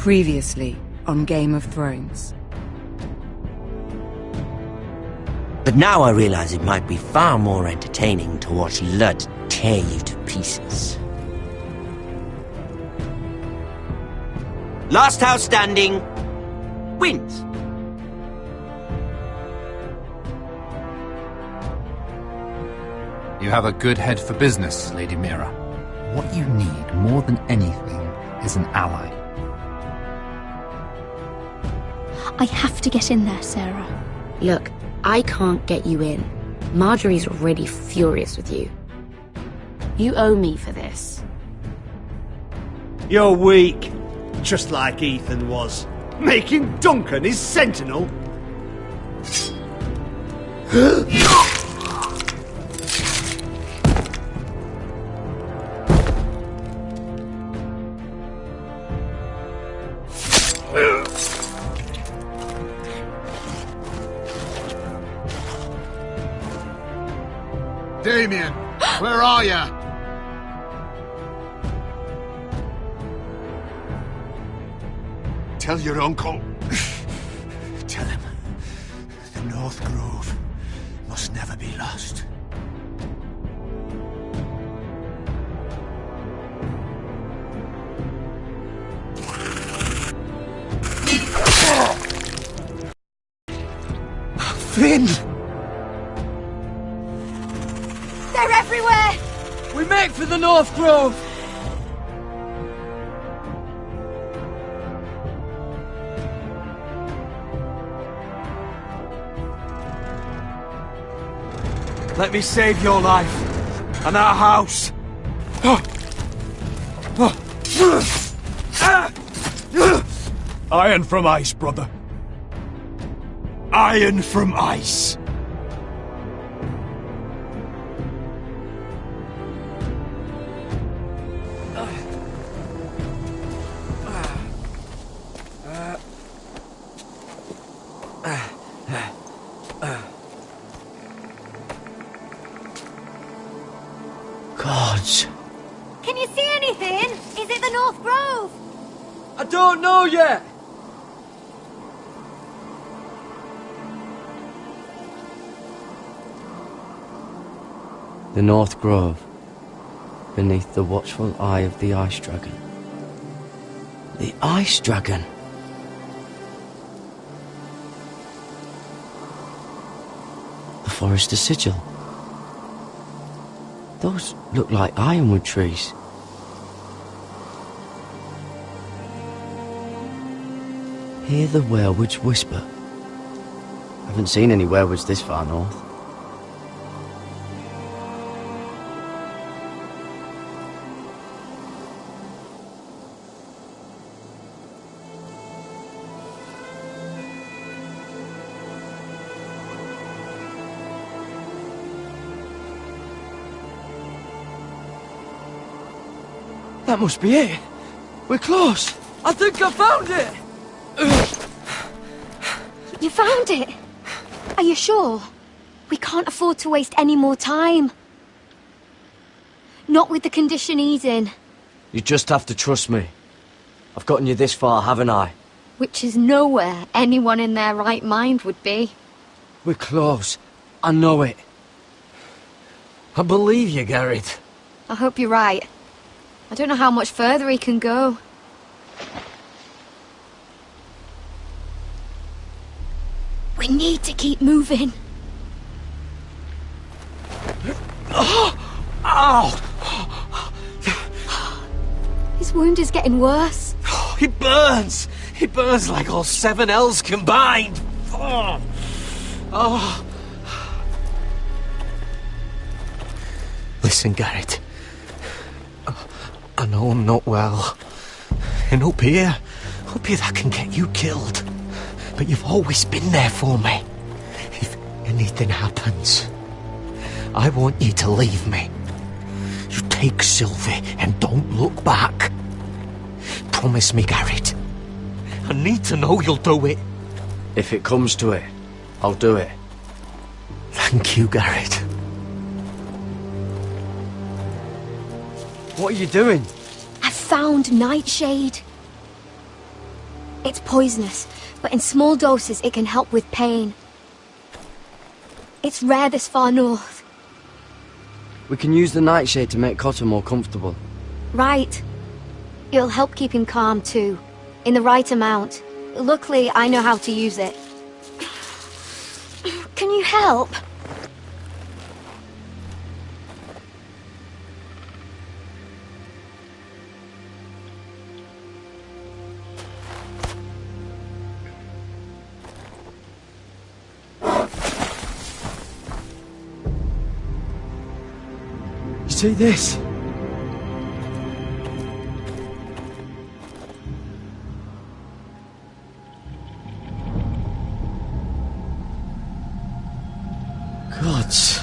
Previously on Game of Thrones. But now I realize it might be far more entertaining to watch Lud tear you to pieces. Last house standing wins. You have a good head for business, Lady Mira. What you need more than anything is an ally. I have to get in there, Sarah. Look, I can't get you in. Marjorie's already furious with you. You owe me for this. You're weak. Just like Ethan was. Making Duncan his sentinel. Damien, where are ya? Tell your uncle. Tell him the North Grove must never be lost. Finn! They're everywhere! We make for the North Grove! Let me save your life and our house. Iron from ice, brother. Iron from ice. Gods. Can you see anything? Is it the North Grove? I don't know yet. The North Grove, beneath the watchful eye of the Ice Dragon. The Ice Dragon. The Forester Sigil. Those look like ironwood trees. Hear the werewolves whisper. Haven't seen any werewolves this far north. That must be it. We're close. I think I found it. You found it? Are you sure? We can't afford to waste any more time. Not with the condition he's in. You just have to trust me. I've gotten you this far, haven't I? Which is nowhere anyone in their right mind would be. We're close. I know it. I believe you, Garrett. I hope you're right. I don't know how much further he can go. We need to keep moving. Ow! His wound is getting worse. He burns! He burns like all 7 L's combined! Oh. Listen, Garrett. I know I'm not well. And up here that can get you killed. But you've always been there for me. If anything happens, I want you to leave me. You take Sylvie and don't look back. Promise me, Garrett. I need to know you'll do it. If it comes to it, I'll do it. Thank you, Garrett. What are you doing? I've found Nightshade. It's poisonous, but in small doses it can help with pain. It's rare this far north. We can use the nightshade to make Cotter more comfortable. Right. It'll help keep him calm too, in the right amount. Luckily, I know how to use it. Can you help? You see this? Gods.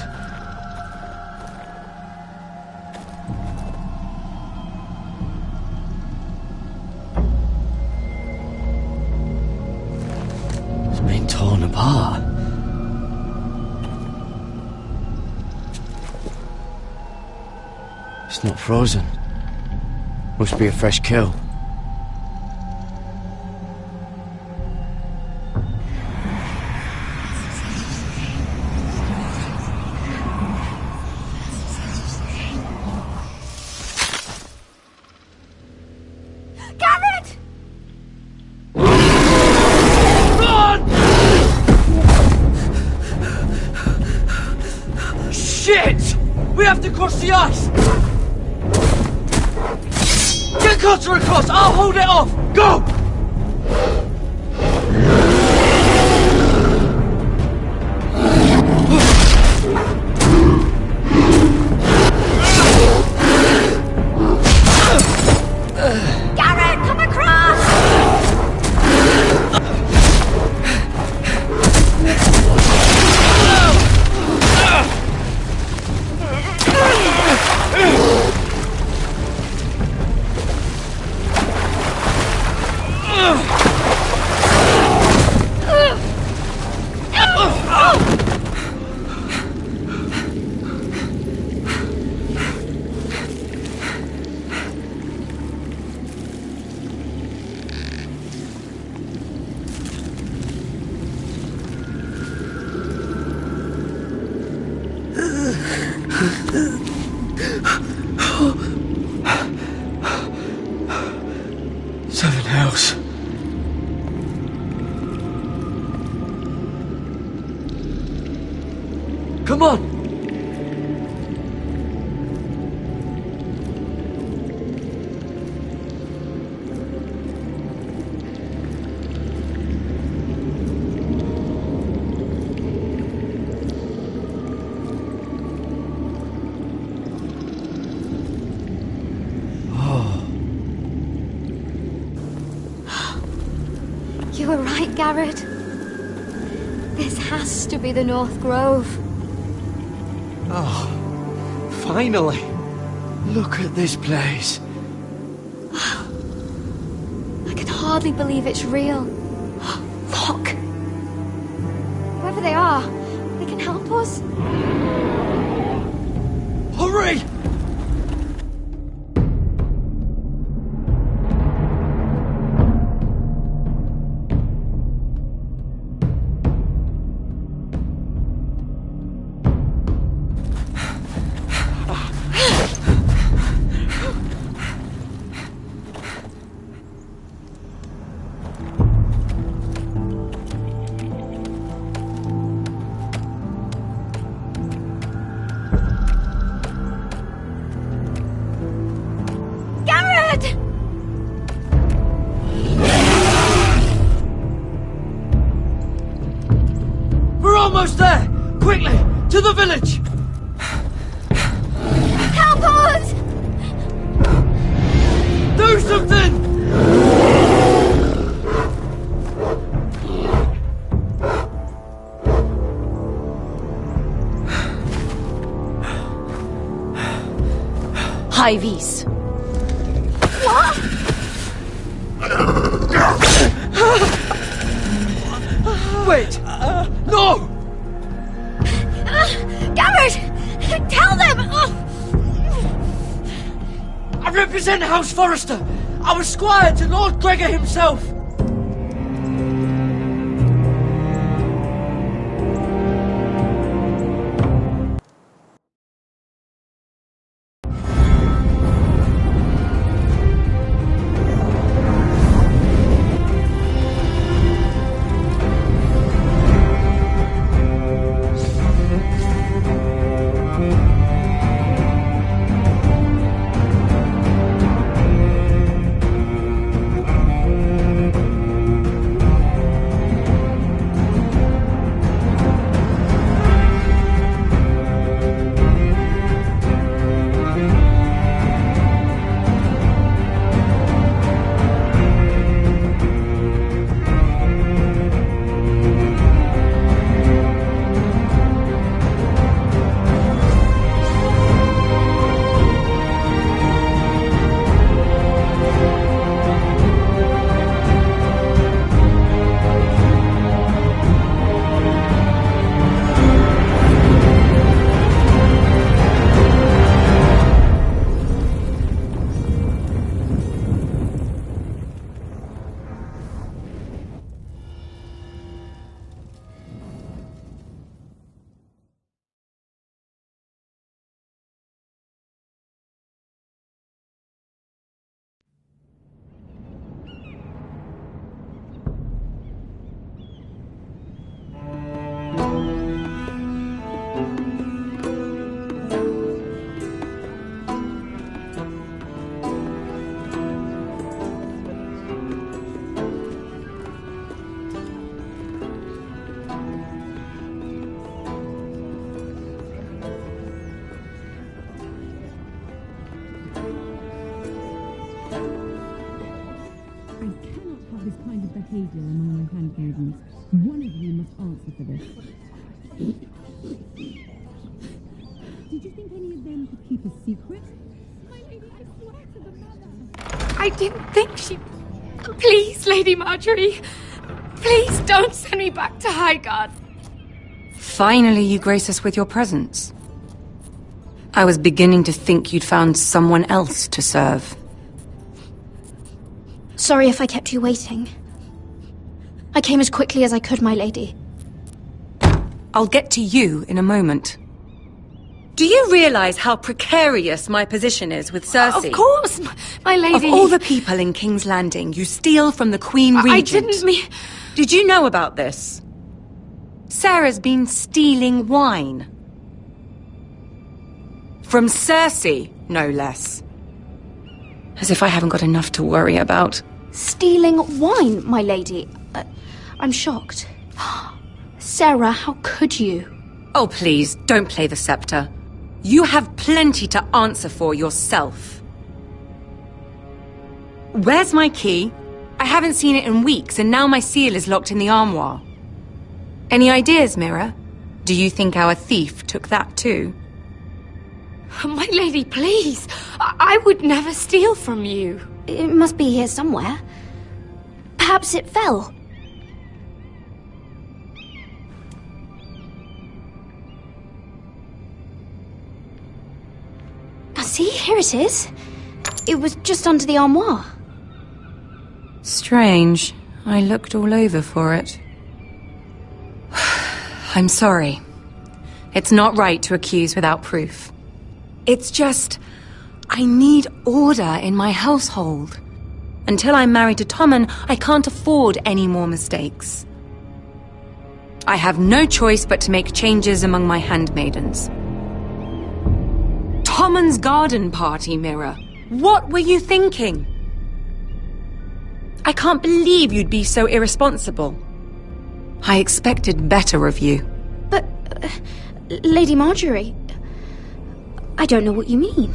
It's been torn apart. It's not frozen. Must be a fresh kill. Garrett! Shit! We have to cross the ice! Get Cotter across! I'll hold it off! Go! Garrett, come across! Seven hells. Come on! You were right, Garrett. This has to be the North Grove. Oh, finally! Look at this place. I can hardly believe it's real. Look! Whoever they are, they can help us. Hurry! Almost there! Quickly! To the village! Help us! Do something! High vis. Wait! No! Garrett! Tell them! I represent House Forrester. I was squire to Lord Gregor himself. behaviour among my handmaidens. One of you must answer for this. Did you think any of them could keep a secret? My lady, I swear to the mother. I didn't think she... Please, Lady Marjorie. Please don't send me back to Highgarden. Finally, you grace us with your presence. I was beginning to think you'd found someone else to serve. Sorry if I kept you waiting. I came as quickly as I could, my lady. I'll get to you in a moment. Do you realize how precarious my position is with Cersei? Of course, my lady. Of all the people in King's Landing, you steal from the Queen Regent. I didn't mean... Did you know about this? Sarah's been stealing wine. From Cersei, no less. As if I haven't got enough to worry about. Stealing wine, my lady? I'm shocked. Sarah, how could you? Oh, please, don't play the scepter. You have plenty to answer for yourself. Where's my key? I haven't seen it in weeks, and now my seal is locked in the armoire. Any ideas, Mira? Do you think our thief took that too? My lady, please. I would never steal from you. It must be here somewhere. Perhaps it fell. See, here it is. It was just under the armoire. Strange. I looked all over for it. I'm sorry. It's not right to accuse without proof. It's just... I need order in my household. Until I'm married to Tommen, I can't afford any more mistakes. I have no choice but to make changes among my handmaidens. Tommen's garden party, Mira. What were you thinking? I can't believe you'd be so irresponsible. I expected better of you. But, Lady Marjorie, I don't know what you mean.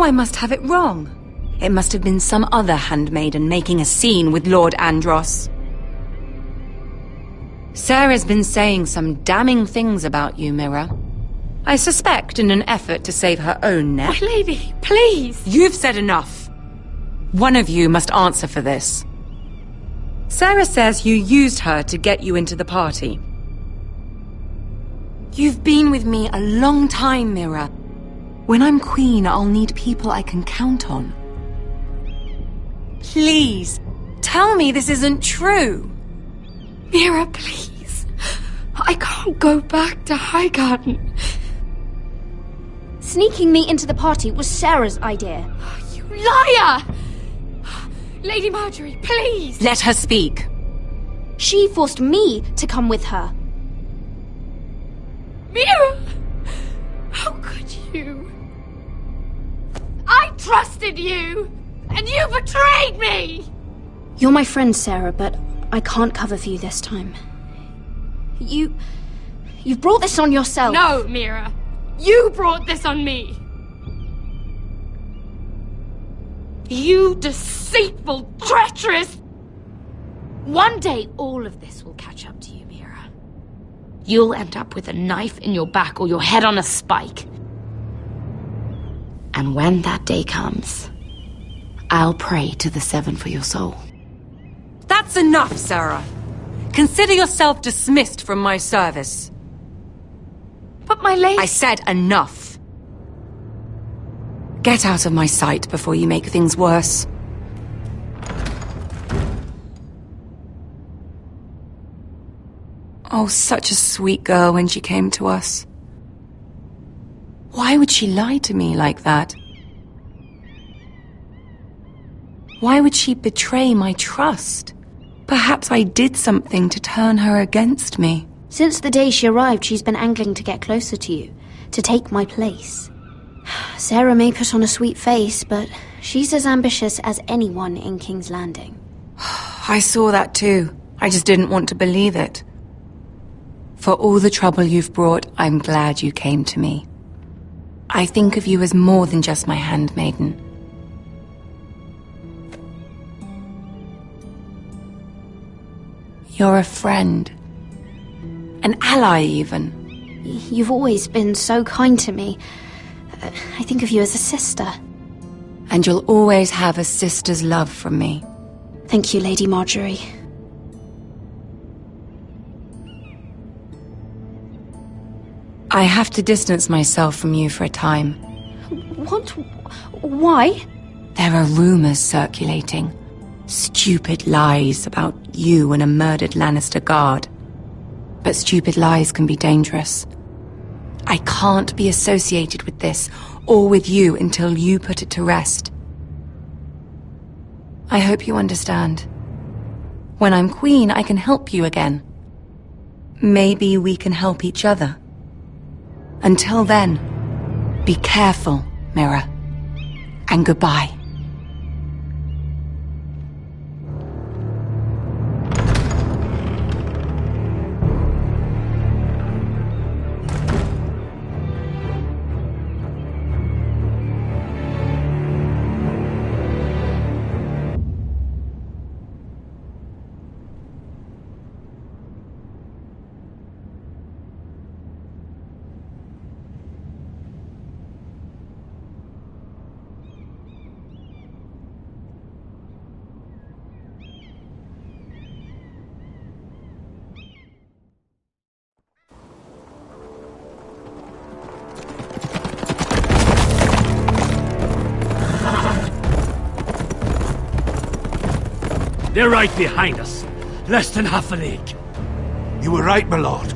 Now I must have it wrong. It must have been some other handmaiden making a scene with Lord Andros. Sarah's been saying some damning things about you, Mira. I suspect in an effort to save her own neck. My lady, please! You've said enough. One of you must answer for this. Sarah says you used her to get you into the party. You've been with me a long time, Mira. When I'm queen, I'll need people I can count on. Please, tell me this isn't true. Mira, please. I can't go back to Highgarden. Sneaking me into the party was Sarah's idea. You liar! Lady Marjorie, please! Let her speak. She forced me to come with her. Mira! How could you? I trusted you! And you betrayed me! You're my friend, Sarah, but I can't cover for you this time. You've brought this on yourself. No, Mira. You brought this on me. You deceitful, treacherous... One day, all of this will catch up to you, Mira. You'll end up with a knife in your back or your head on a spike. And when that day comes, I'll pray to the Seven for your soul. That's enough, Sarah. Consider yourself dismissed from my service. But my lady... I said enough. Get out of my sight before you make things worse. Oh, such a sweet girl when she came to us. Why would she lie to me like that? Why would she betray my trust? Perhaps I did something to turn her against me. Since the day she arrived, she's been angling to get closer to you, to take my place. Sarah may put on a sweet face, but she's as ambitious as anyone in King's Landing. I saw that too. I just didn't want to believe it. For all the trouble you've brought, I'm glad you came to me. I think of you as more than just my handmaiden. You're a friend. An ally, even. You've always been so kind to me. I think of you as a sister. And you'll always have a sister's love from me. Thank you, Lady Marjorie. I have to distance myself from you for a time. What? Why? There are rumors circulating. Stupid lies about you and a murdered Lannister guard. But stupid lies can be dangerous. I can't be associated with this, or with you, until you put it to rest. I hope you understand. When I'm queen, I can help you again. Maybe we can help each other. Until then, be careful, Mira. And goodbye. They're right behind us. Less than half a league. You were right, my lord.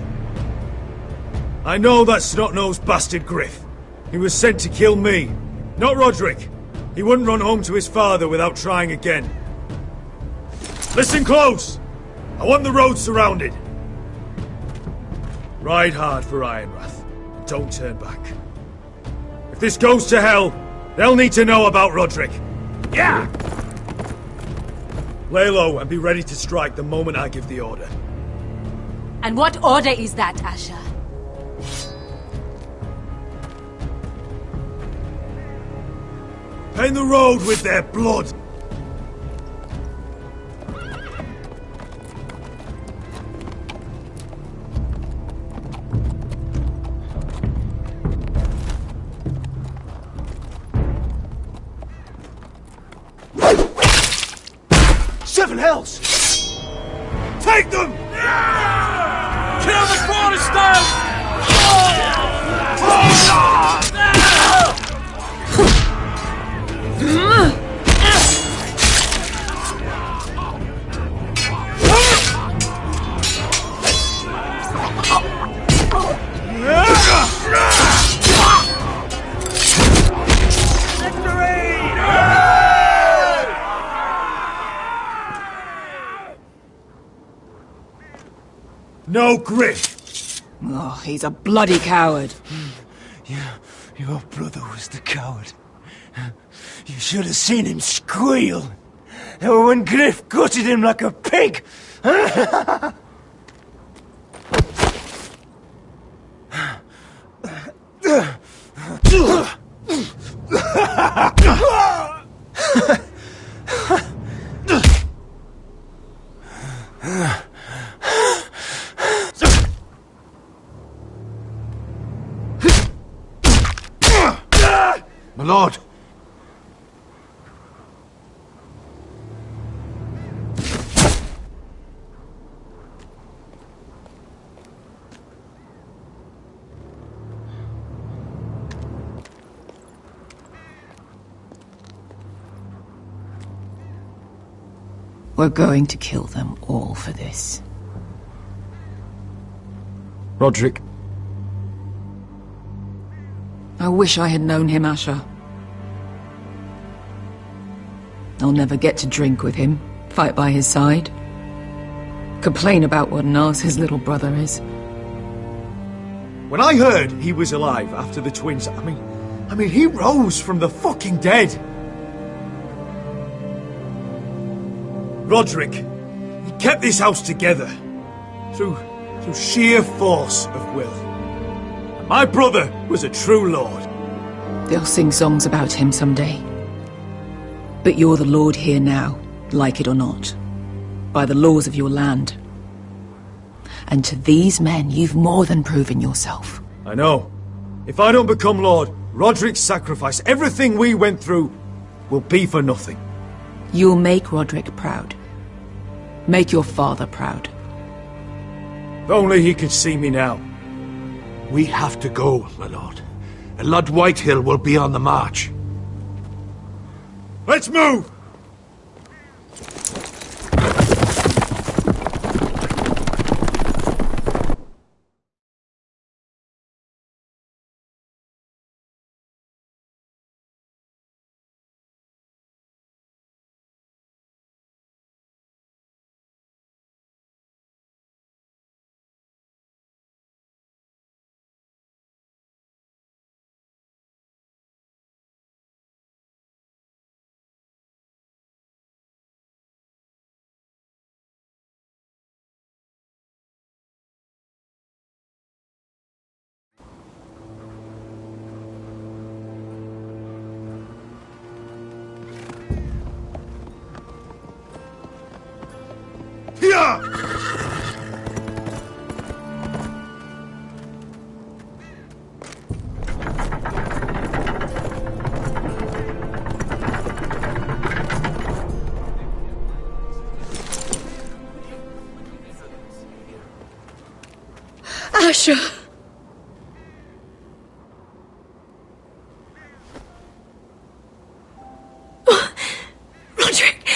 I know that snot-nosed bastard Griff. He was sent to kill me, not Roderick. He wouldn't run home to his father without trying again. Listen close! I want the road surrounded. Ride hard for Ironrath. Don't turn back. If this goes to hell, they'll need to know about Roderick. Yeah! Lay low and be ready to strike the moment I give the order. And what order is that, Asher? Stain the road with their blood! Seven hells! Take them! Kill the cornerstone! No Griff! Oh, he's a bloody coward. Your brother was the coward. You should have seen him squeal. When Griff gutted him like a pig. My lord! We're going to kill them all for this. Roderick. I wish I had known him, Asher. I'll never get to drink with him, fight by his side, complain about what an arse his little brother is. When I heard he was alive after the twins, I mean, he rose from the fucking dead. Roderick, he kept this house together through sheer force of will. My brother was a true lord. They'll sing songs about him someday. But you're the lord here now, like it or not, by the laws of your land. And to these men, you've more than proven yourself. I know. If I don't become lord, Roderick's sacrifice, everything we went through, will be for nothing. You'll make Roderick proud. Make your father proud. If only he could see me now. We have to go, my lord. Lord Whitehill will be on the march. Let's move! Asher! Roderick!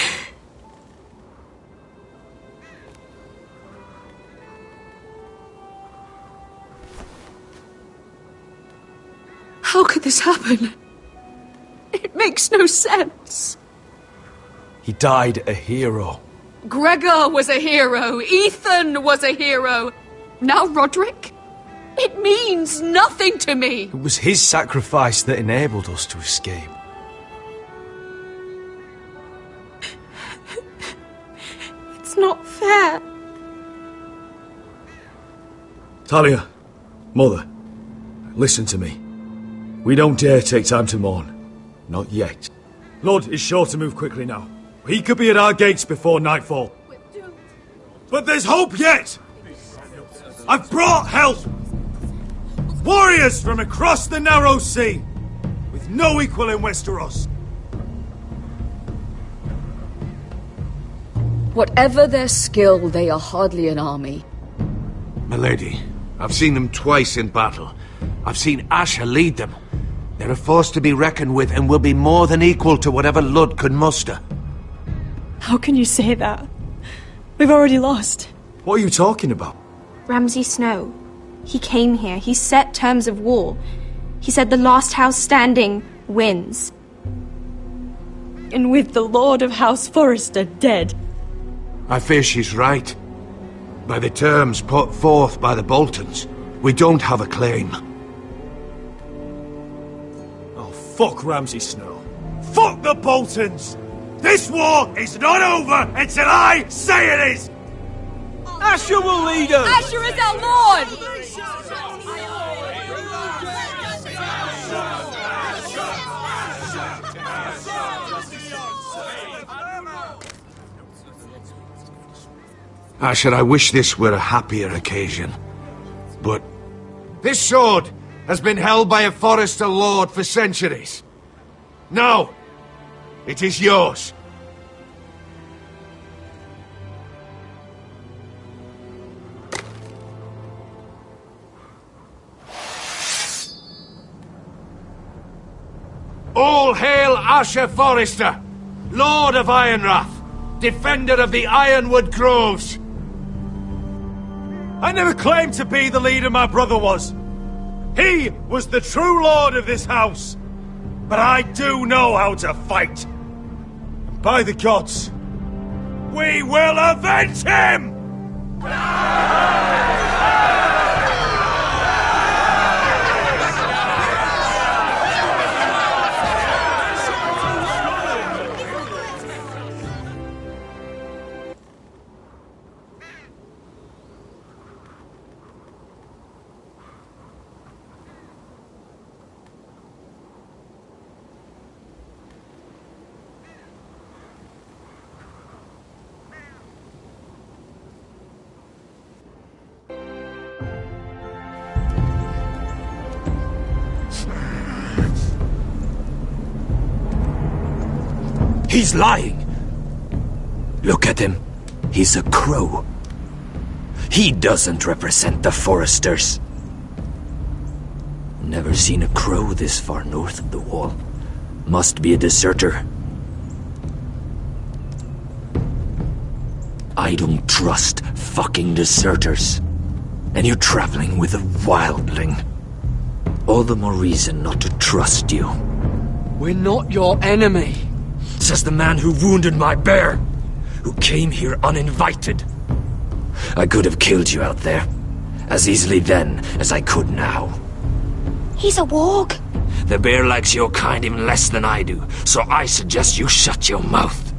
How could this happen? It makes no sense. He died a hero. Gregor was a hero. Ethan was a hero. Now Roderick? It means nothing to me. It was his sacrifice that enabled us to escape. It's not fair. Talia, Mother, listen to me. We don't dare take time to mourn. Not yet. Lud is sure to move quickly now. He could be at our gates before nightfall. But there's hope yet! I've brought help! Warriors from across the narrow sea, with no equal in Westeros. Whatever their skill, they are hardly an army. Milady, I've seen them twice in battle. I've seen Asher lead them. They're a force to be reckoned with and will be more than equal to whatever Lud could muster. How can you say that? We've already lost. What are you talking about? Ramsay Snow. He came here. He set terms of war. He said the last house standing wins. And with the Lord of House Forrester dead. I fear she's right. By the terms put forth by the Boltons, we don't have a claim. Oh, fuck Ramsay Snow. Fuck the Boltons! This war is not over until I say it is! Asher will lead us! Asher is our lord! Asher, I wish this were a happier occasion. But this sword has been held by a Forrester lord for centuries. Now, it is yours. All hail Asher Forrester, Lord of Ironrath, defender of the Ironwood Groves. I never claimed to be the leader my brother was. He was the true lord of this house. But I do know how to fight. And by the gods, we will avenge him! He's lying! Look at him. He's a crow. He doesn't represent the Foresters. Never seen a crow this far north of the wall. Must be a deserter. I don't trust fucking deserters. And you're traveling with a wildling. All the more reason not to trust you. We're not your enemy. Says the man who wounded my bear, who came here uninvited. I could have killed you out there, as easily then as I could now. He's a warg. The bear likes your kind even less than I do, so I suggest you shut your mouth.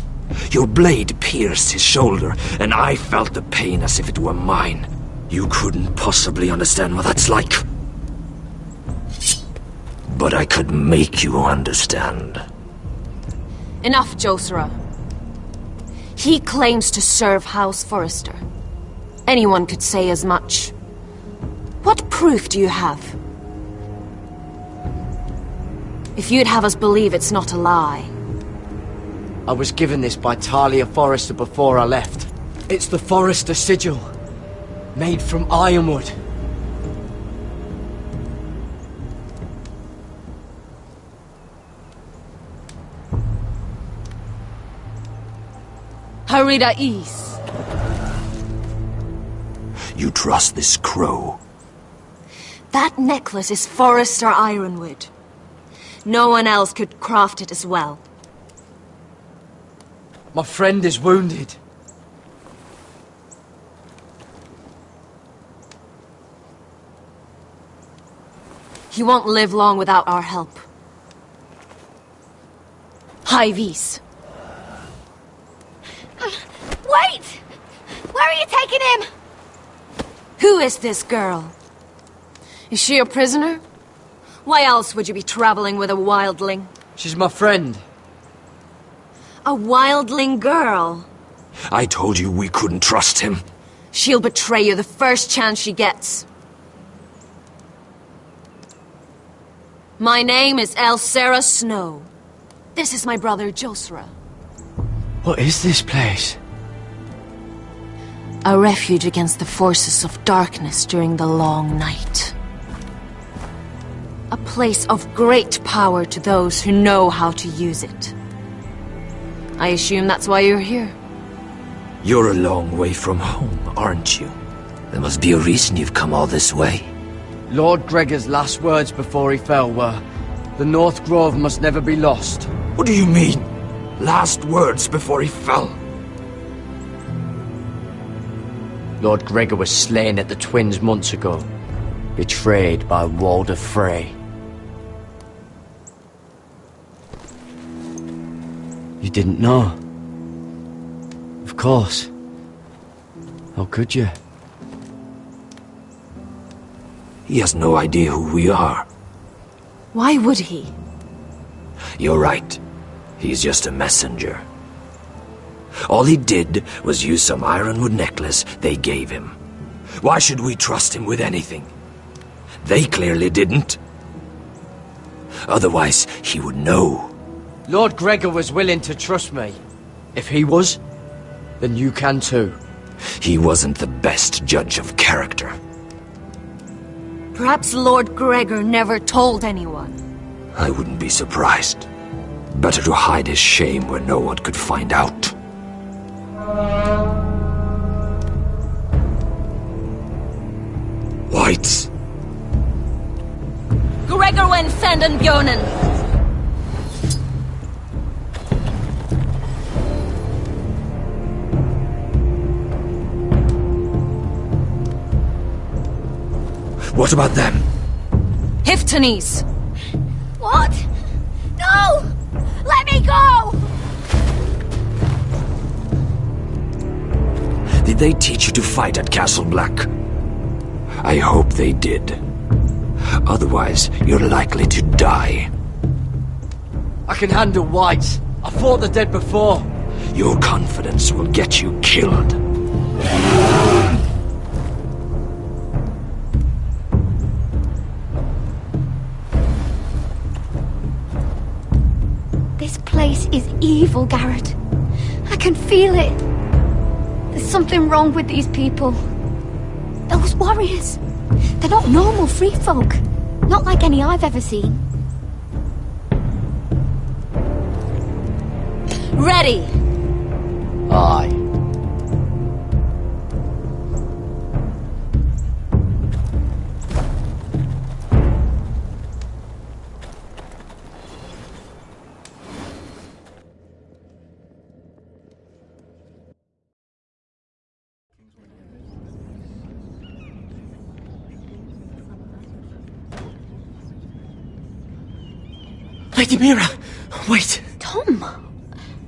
Your blade pierced his shoulder, and I felt the pain as if it were mine. You couldn't possibly understand what that's like. But I could make you understand. Enough, Josera. He claims to serve House Forrester. Anyone could say as much. What proof do you have? If you'd have us believe it's not a lie. I was given this by Talia Forrester before I left. It's the Forrester sigil, made from ironwood. Harida East. You trust this crow? That necklace is Forrester Ironwood. No one else could craft it as well. My friend is wounded. He won't live long without our help. High Vis. Wait! Where are you taking him? Who is this girl? Is she a prisoner? Why else would you be traveling with a wildling? She's my friend. A wildling girl. I told you we couldn't trust him. She'll betray you the first chance she gets. My name is Elsera Snow. This is my brother Josra. What is this place? A refuge against the forces of darkness during the long night. A place of great power to those who know how to use it. I assume that's why you're here. You're a long way from home, aren't you? There must be a reason you've come all this way. Lord Gregor's last words before he fell were, "The North Grove must never be lost." What do you mean? Last words before he fell? Lord Gregor was slain at the Twins months ago, betrayed by Walder Frey. You didn't know? Of course. How could you? He has no idea who we are. Why would he? You're right. He's just a messenger. All he did was use some ironwood necklace they gave him. Why should we trust him with anything? They clearly didn't. Otherwise, he would know. Lord Gregor was willing to trust me. If he was, then you can too. He wasn't the best judge of character. Perhaps Lord Gregor never told anyone. I wouldn't be surprised. Better to hide his shame where no one could find out. Whites! Gregor wen senden björnen! What about them? Hiftanes! What? No! Let me go! Did they teach you to fight at Castle Black? I hope they did. Otherwise, you're likely to die. I can handle whites. I fought the dead before. Your confidence will get you killed. This place is evil, Garrett. I can feel it. There's something wrong with these people. Those warriors. They're not normal free folk. Not like any I've ever seen. Ready! Aye. Lady Mira! Wait! Tom!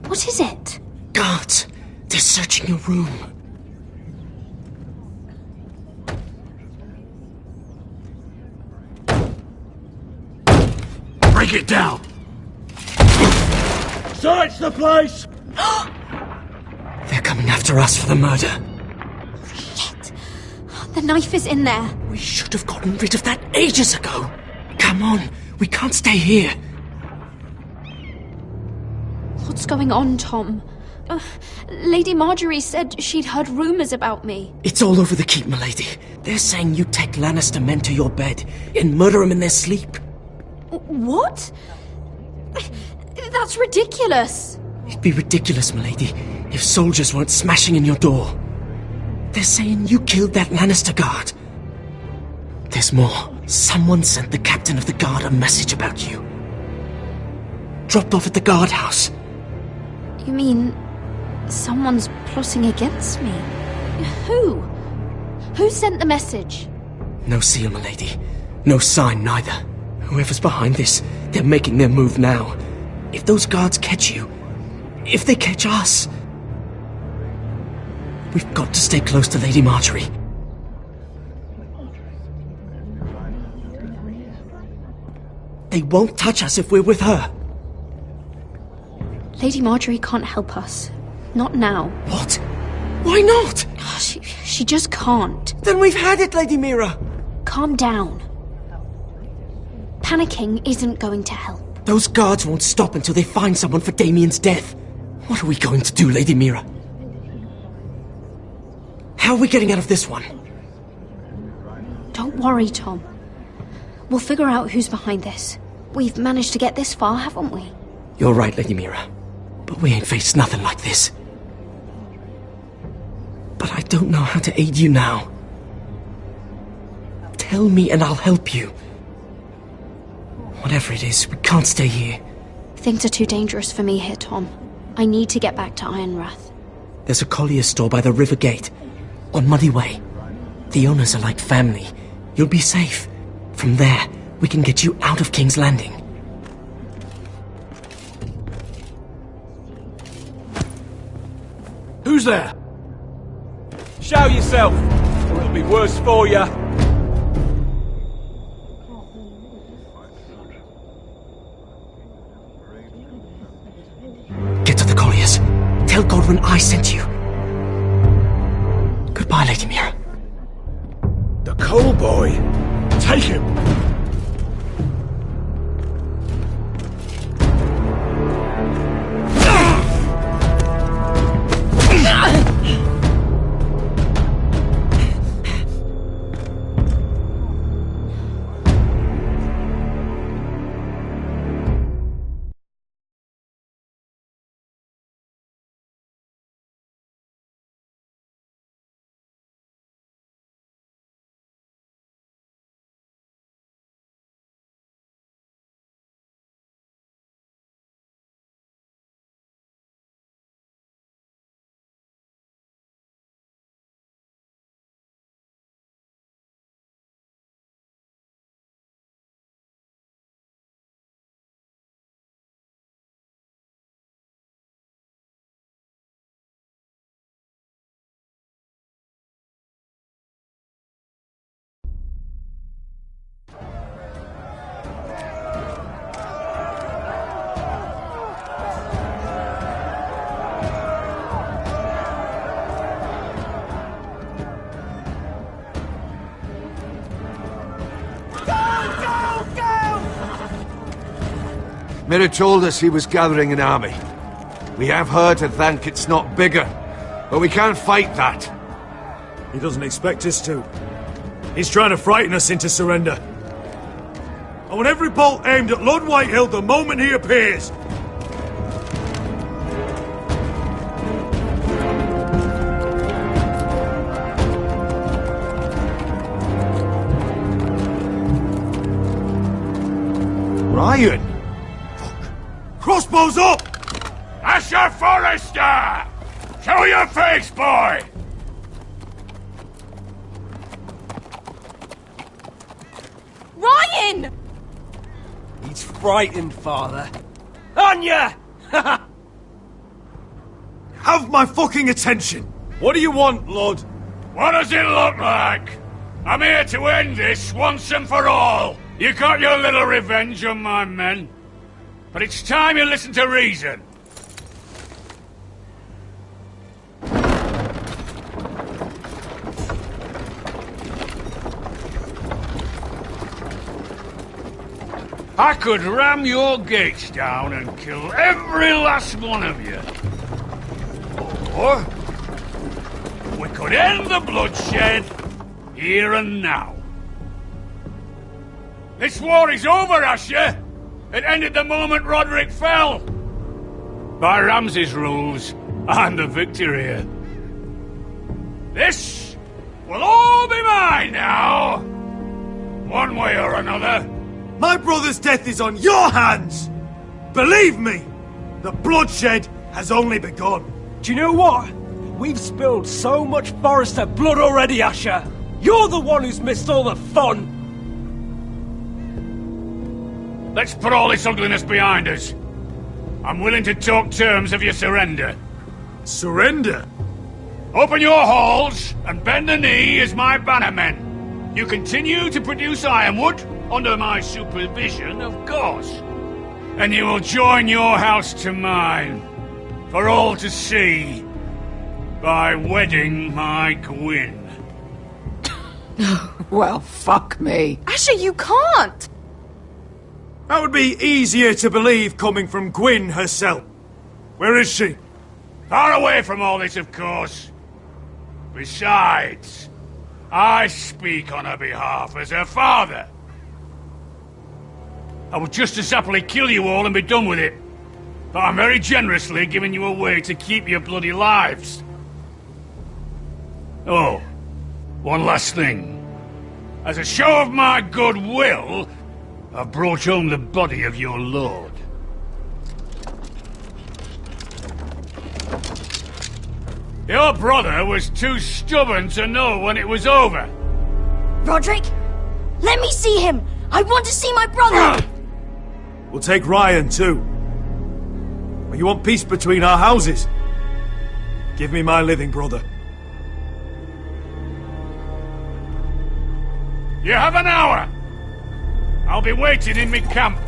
What is it? Guards! They're searching your room. Break it down! Search the place! They're coming after us for the murder. Shit! The knife is in there. We should have gotten rid of that ages ago. Come on, we can't stay here. What's going on, Tom? Lady Marjorie said she'd heard rumours about me. It's all over the keep, milady. They're saying you take Lannister men to your bed and murder them in their sleep. What? That's ridiculous. It'd be ridiculous, milady, if soldiers weren't smashing in your door. They're saying you killed that Lannister guard. There's more. Someone sent the captain of the guard a message about you. Dropped off at the guardhouse. You mean someone's plotting against me? Who? Who sent the message? No seal, milady. No sign, neither. Whoever's behind this, they're making their move now. If those guards catch you, if they catch us, we've got to stay close to Lady Marjorie. They won't touch us if we're with her. Lady Marjorie can't help us. Not now. What? Why not? She just can't. Then we've had it, Lady Mira. Calm down. Panicking isn't going to help. Those guards won't stop until they find someone for Damien's death. What are we going to do, Lady Mira? How are we getting out of this one? Don't worry, Tom. We'll figure out who's behind this. We've managed to get this far, haven't we? You're right, Lady Mira. But we ain't faced nothing like this. But I don't know how to aid you now. Tell me and I'll help you. Whatever it is, we can't stay here. Things are too dangerous for me here, Tom. I need to get back to Ironrath. There's a collier's store by the river gate, on Muddy Way. The owners are like family. You'll be safe. From there, we can get you out of King's Landing. Who's there? Show yourself, or it'll be worse for you. Get to the colliers. Tell Godwin I sent you. Goodbye, Lady Mira. The coal boy. Take him. Mira told us he was gathering an army. We have her to thank it's not bigger, but we can't fight that. He doesn't expect us to. He's trying to frighten us into surrender. I want every bolt aimed at Lord Whitehill the moment he appears. Ryan! Crossbows up! Asher Forrester! Show your face, boy! Ryan! He's frightened, Father. Anya! Have my fucking attention! What do you want, Lord? What does it look like? I'm here to end this once and for all. You got your little revenge on my men. But it's time you listen to reason. I could ram your gates down and kill every last one of you. Or we could end the bloodshed here and now. This war is over, Asher. It ended the moment Roderick fell. By Ramsay's rules, I'm the victor here. This will all be mine now. One way or another. My brother's death is on your hands! Believe me, the bloodshed has only begun. Do you know what? We've spilled so much Forrester blood already, Asher. You're the one who's missed all the fun. Let's put all this ugliness behind us. I'm willing to talk terms of your surrender. Surrender? Open your halls and bend the knee as my bannermen. You continue to produce ironwood, under my supervision, of course. And you will join your house to mine. for all to see by wedding my Gwyn. Well, fuck me. Asher, you can't! That would be easier to believe coming from Gwyn herself. Where is she? Far away from all this, of course. Besides, I speak on her behalf as her father. I would just as happily kill you all and be done with it. But I'm very generously giving you a way to keep your bloody lives. Oh, one last thing. As a show of my goodwill, I've brought home the body of your lord. Your brother was too stubborn to know when it was over. Roderick, let me see him! I want to see my brother! We'll take Ryan too. Or you want peace between our houses? Give me my living brother. You have an hour. I'll be waiting in me camp.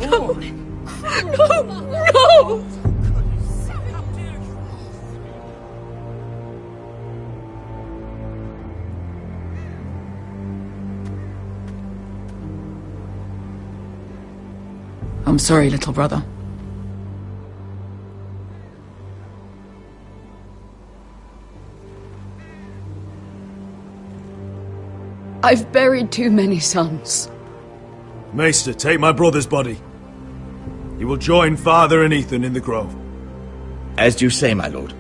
No! I'm sorry, little brother. I've buried too many sons. Maester, take my brother's body. He will join Father and Ethan in the grove. As you say, my lord.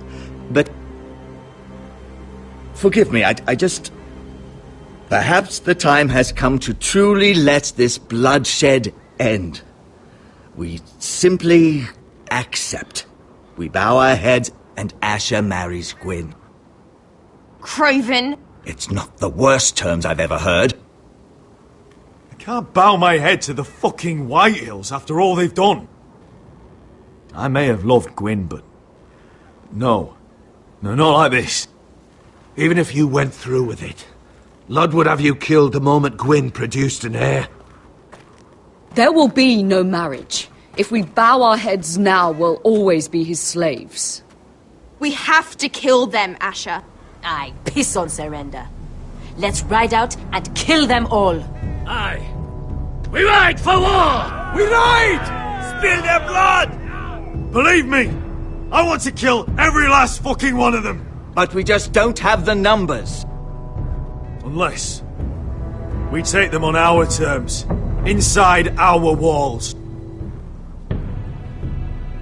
But... forgive me, I just... Perhaps the time has come to truly let this bloodshed end. We simply accept. We bow our heads and Asher marries Gwyn. Craven! It's not the worst terms I've ever heard. I can't bow my head to the fucking Whitehills after all they've done. I may have loved Gwyn, but... No, not like this. Even if you went through with it, Lud would have you killed the moment Gwyn produced an heir. There will be no marriage. If we bow our heads now, we'll always be his slaves. We have to kill them, Asher. Aye, piss on surrender. Let's ride out and kill them all. Aye. We ride for war! We ride! Spill their blood! Believe me, I want to kill every last fucking one of them. But we just don't have the numbers. Unless we take them on our terms, inside our walls.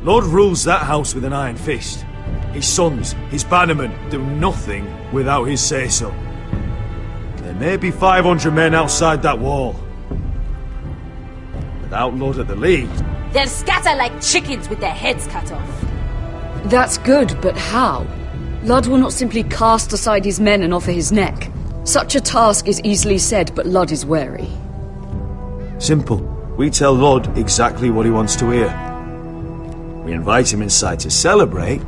Lord rules that house with an iron fist. His sons, his bannermen, do nothing without his say-so. There may be 500 men outside that wall. Without Lord at the lead... They'll scatter like chickens with their heads cut off. That's good, but how? Lud will not simply cast aside his men and offer his neck. Such a task is easily said, but Lud is wary. Simple. We tell Lord exactly what he wants to hear. We invite him inside to celebrate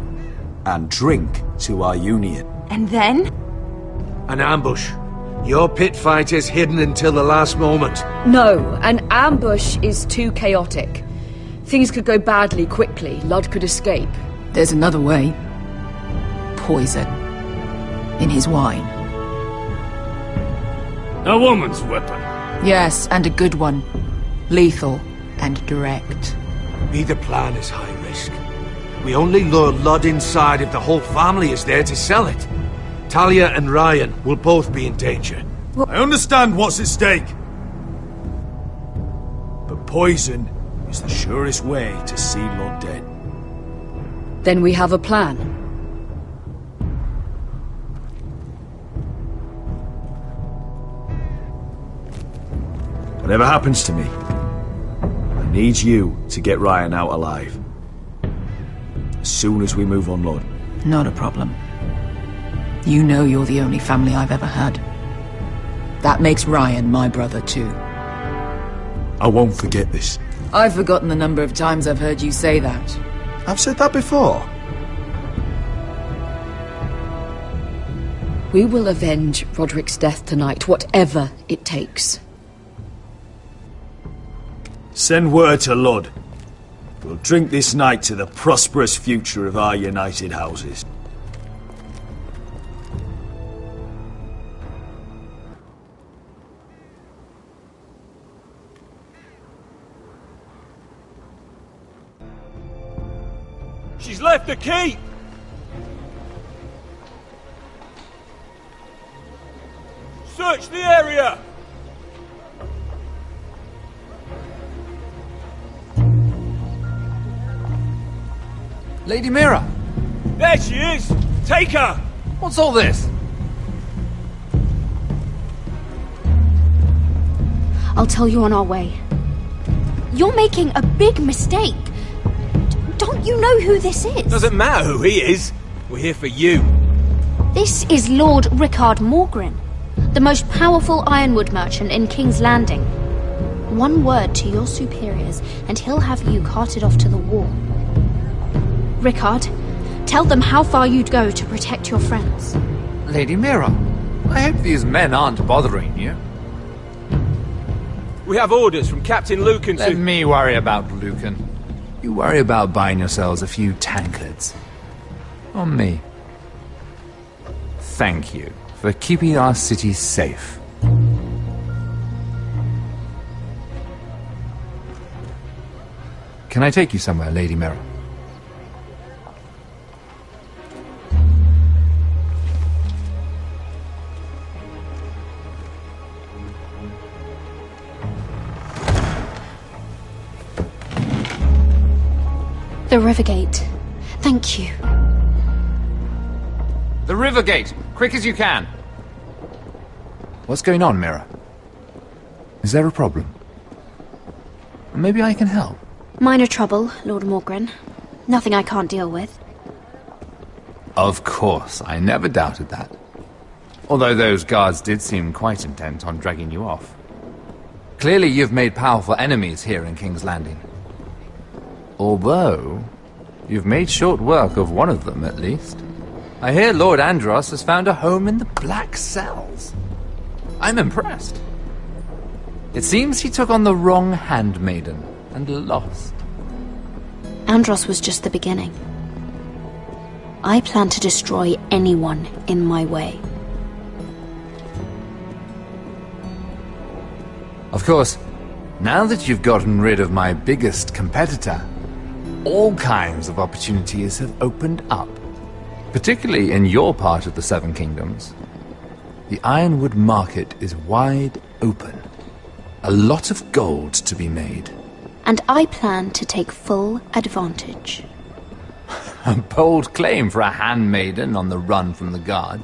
and drink to our union. And then? An ambush. Your pit fight is hidden until the last moment. No, an ambush is too chaotic. Things could go badly quickly. Lud could escape. There's another way. Poison. In his wine. A woman's weapon. Yes, and a good one. Lethal and direct. Either plan is high risk. We only lure Lud inside if the whole family is there to sell it. Talia and Ryan will both be in danger. I understand what's at stake. But poison is the surest way to see Lud dead. Then we have a plan. Whatever happens to me, I need you to get Ryan out alive. As soon as we move on, Lord. Not a problem. You know you're the only family I've ever had. That makes Ryan my brother too. I won't forget this. I've forgotten the number of times I've heard you say that. I've said that before. We will avenge Roderick's death tonight, whatever it takes. Send word to Lud. We'll drink this night to the prosperous future of our united houses. She's left the keep! Search the area! Lady Mira! There she is! Take her! What's all this? I'll tell you on our way. You're making a big mistake. Don't you know who this is? Doesn't matter who he is. We're here for you. This is Lord Rickard Morgren, the most powerful ironwood merchant in King's Landing. One word to your superiors, and he'll have you carted off to the war. Rickard, tell them how far you'd go to protect your friends. Lady Mira, I hope these men aren't bothering you. We have orders from Captain Lucan to... Let me worry about Lucan. You worry about buying yourselves a few tankards. On me. Thank you for keeping our city safe. Can I take you somewhere, Lady Mira? The Rivergate. Thank you. The Rivergate! Quick as you can! What's going on, Mira? Is there a problem? Maybe I can help. Minor trouble, Lord Morgren. Nothing I can't deal with. Of course, I never doubted that. Although those guards did seem quite intent on dragging you off. Clearly you've made powerful enemies here in King's Landing. Although, you've made short work of one of them, at least. I hear Lord Andros has found a home in the Black Cells. I'm impressed. It seems he took on the wrong handmaiden and lost. Andros was just the beginning. I plan to destroy anyone in my way. Of course, now that you've gotten rid of my biggest competitor, all kinds of opportunities have opened up. Particularly in your part of the Seven Kingdoms. The ironwood market is wide open. A lot of gold to be made. And I plan to take full advantage. A bold claim for a handmaiden on the run from the guard.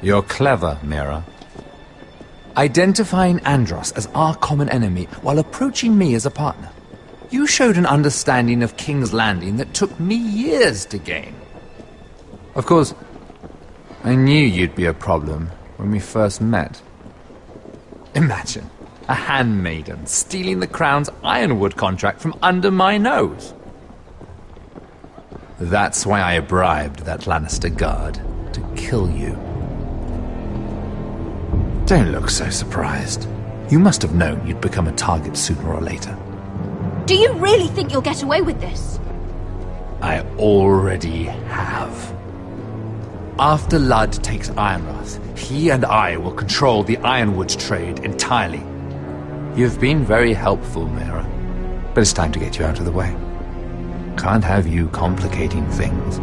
You're clever, Mira. Identifying Andros as our common enemy while approaching me as a partner. You showed an understanding of King's Landing that took me years to gain. Of course, I knew you'd be a problem when we first met. Imagine a handmaiden stealing the Crown's ironwood contract from under my nose. That's why I bribed that Lannister guard to kill you. Don't look so surprised. You must have known you'd become a target sooner or later. Do you really think you'll get away with this? I already have. After Lud takes Ironrath, he and I will control the ironwood trade entirely. You've been very helpful, Mira, but it's time to get you out of the way. Can't have you complicating things.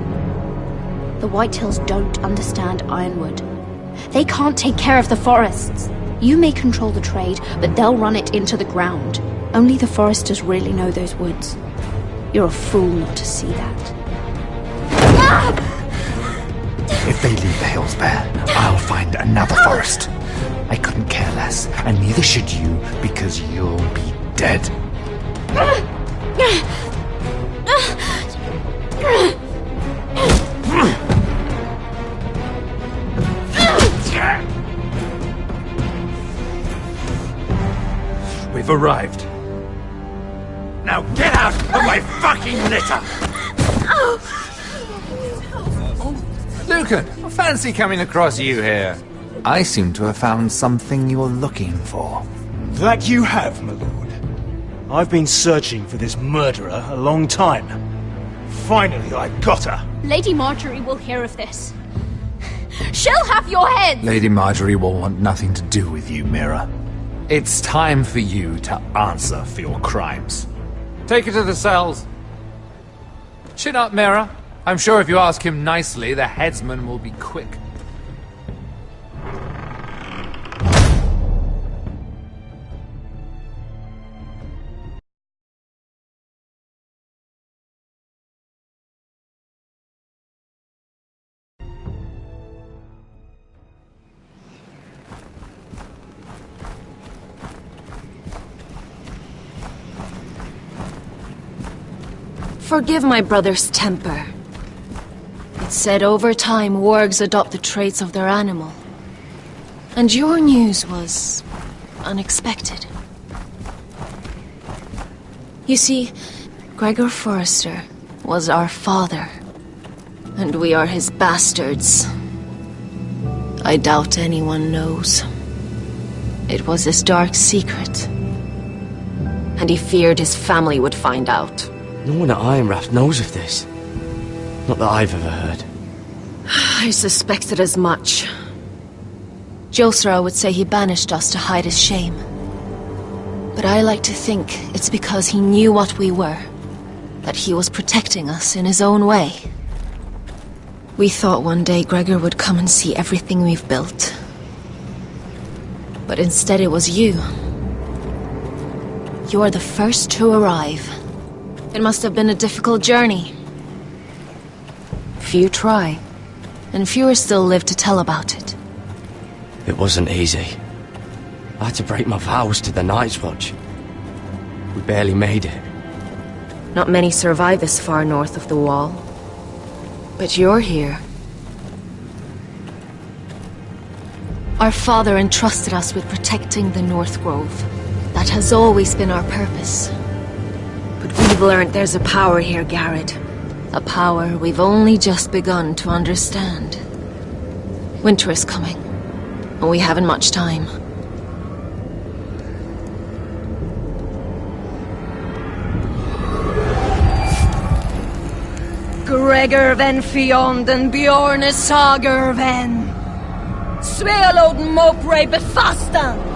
The Whitetails don't understand Ironwood. They can't take care of the forests. You may control the trade, but they'll run it into the ground. Only the foresters really know those woods. You're a fool not to see that. If they leave the hills bare, I'll find another forest. I couldn't care less, and neither should you, because you'll be dead. We've arrived. Now get out of my fucking litter! Lucan, I fancy coming across you here. I seem to have found something you're looking for. That you have, my lord. I've been searching for this murderer a long time. Finally, I got her. Lady Marjorie will hear of this. She'll have your head! Lady Marjorie will want nothing to do with you, Mira. It's time for you to answer for your crimes. Take her to the cells. Chin up, Mira. I'm sure if you ask him nicely, the headsman will be quick. Forgive my brother's temper. It's said over time wargs adopt the traits of their animal. And your news was unexpected. You see, Gregor Forrester was our father, and we are his bastards. I doubt anyone knows. It was his dark secret, and he feared his family would find out. No one at Ironrath knows of this. Not that I've ever heard. I suspected as much. Josra would say he banished us to hide his shame. But I like to think it's because he knew what we were. That he was protecting us in his own way. We thought one day Gregor would come and see everything we've built. But instead it was you. You're the first to arrive. It must have been a difficult journey. Few try, and fewer still live to tell about it. It wasn't easy. I had to break my vows to the Night's Watch. We barely made it. Not many survive this far north of the Wall. But you're here. Our father entrusted us with protecting the North Grove. That has always been our purpose. But we've learned there's a power here, Garrett. A power we've only just begun to understand. Winter is coming, and we haven't much time. Gregor ven Fjond and Bjorne Sager ven. Svealoden Mopre befastan.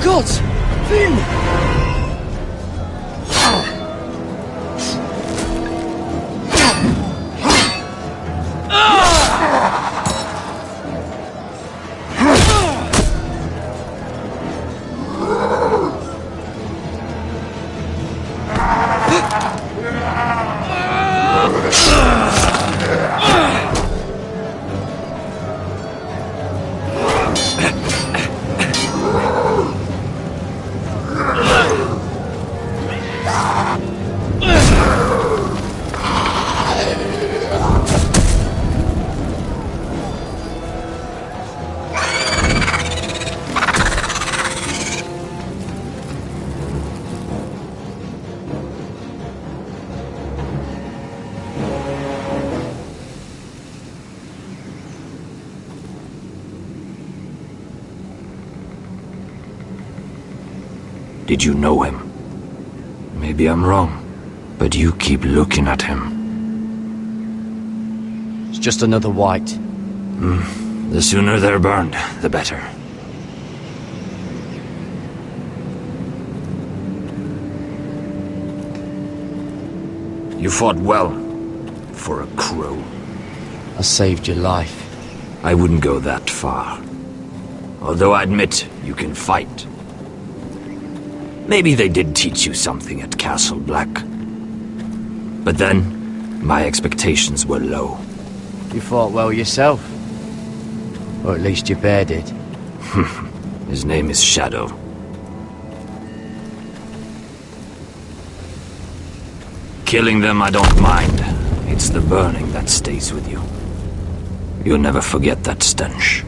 gods! Finn! Did you know him? Maybe I'm wrong, but you keep looking at him. It's just another white. The sooner they're burned, the better. You fought well, for a crow. I saved your life. I wouldn't go that far. Although I admit, you can fight. Maybe they did teach you something at Castle Black. But then, my expectations were low. You fought well yourself. Or at least your bear did. His name is Shadow. Killing them I don't mind. It's the burning that stays with you. You'll never forget that stench.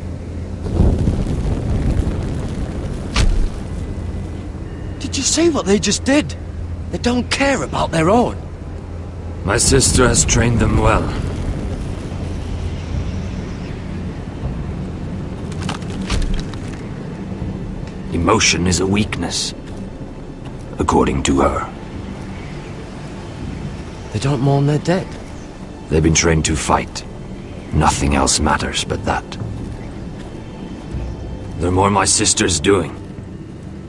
Did you see what they just did? They don't care about their own. My sister has trained them well. Emotion is a weakness, according to her. They don't mourn their dead. They've been trained to fight. Nothing else matters but that. They're more my sister's doing,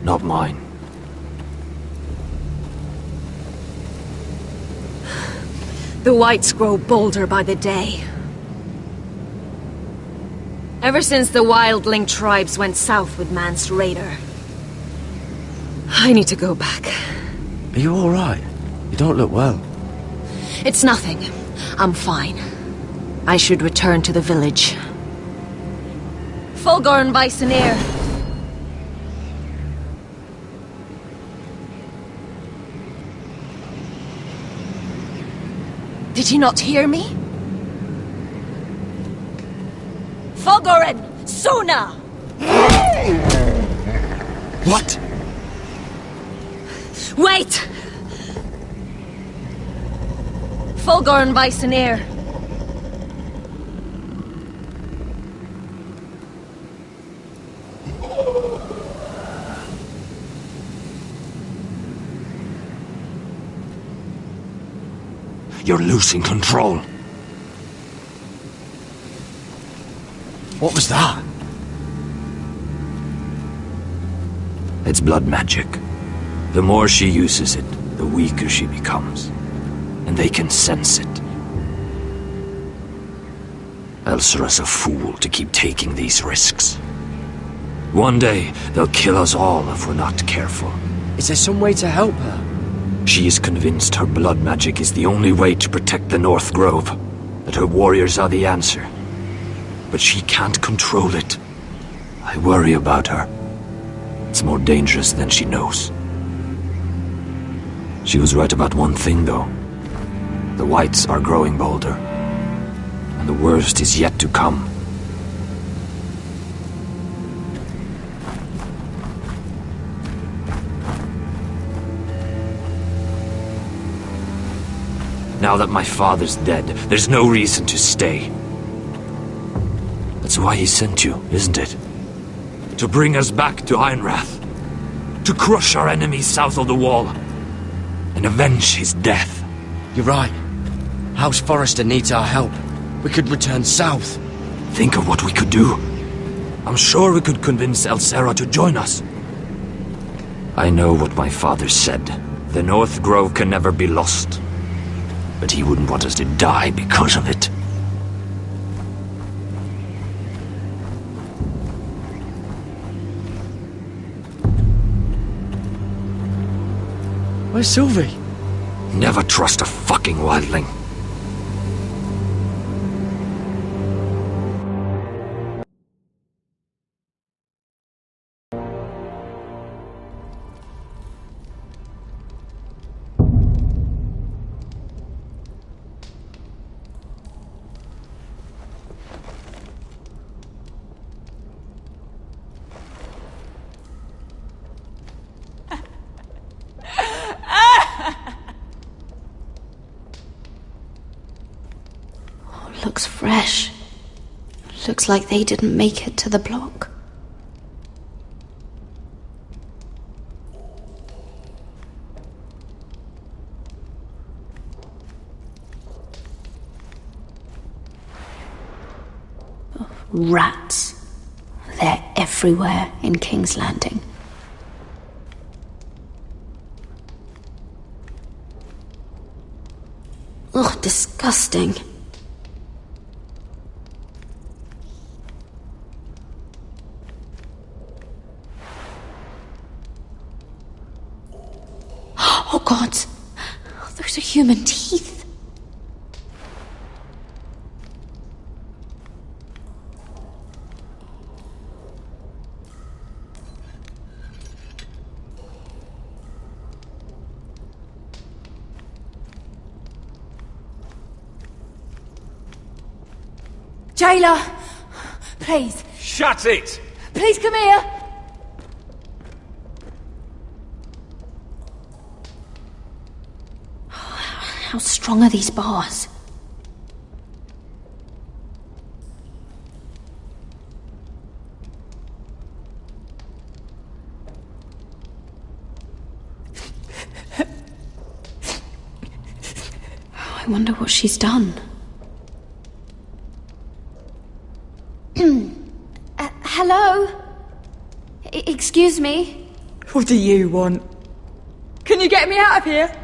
not mine. The whites grow bolder by the day. Ever since the wildling tribes went south with Man's raider. I need to go back. Are you alright? You don't look well. It's nothing. I'm fine. I should return to the village. Fulgorn Bysonir. Did you not hear me? Fulgorn! Suna! What? Wait! Fulgorn Bysonir. You're losing control. What was that? It's blood magic. The more she uses it, the weaker she becomes. And they can sense it. Elsera's a fool to keep taking these risks. One day, they'll kill us all if we're not careful. Is there some way to help her? She is convinced her blood magic is the only way to protect the North Grove, that her warriors are the answer. But she can't control it. I worry about her. It's more dangerous than she knows. She was right about one thing, though. The whites are growing bolder. And the worst is yet to come. Now that my father's dead, there's no reason to stay. That's why he sent you, isn't it? To bring us back to Ironrath. To crush our enemies south of the wall. And avenge his death. You're right. House Forrester needs our help. We could return south. Think of what we could do. I'm sure we could convince Elsera to join us. I know what my father said. The North Grove can never be lost. But he wouldn't want us to die because of it. Where's Sylvie? Never trust a fucking wildling. Looks fresh. Looks like they didn't make it to the block. Oh, rats. They're everywhere in King's Landing. Ugh, disgusting. Oh God, those are human teeth. Jailer, please. Shut it! Please come here. How strong are these bars? I wonder what she's done. Hello? Excuse me? What do you want? Can you get me out of here?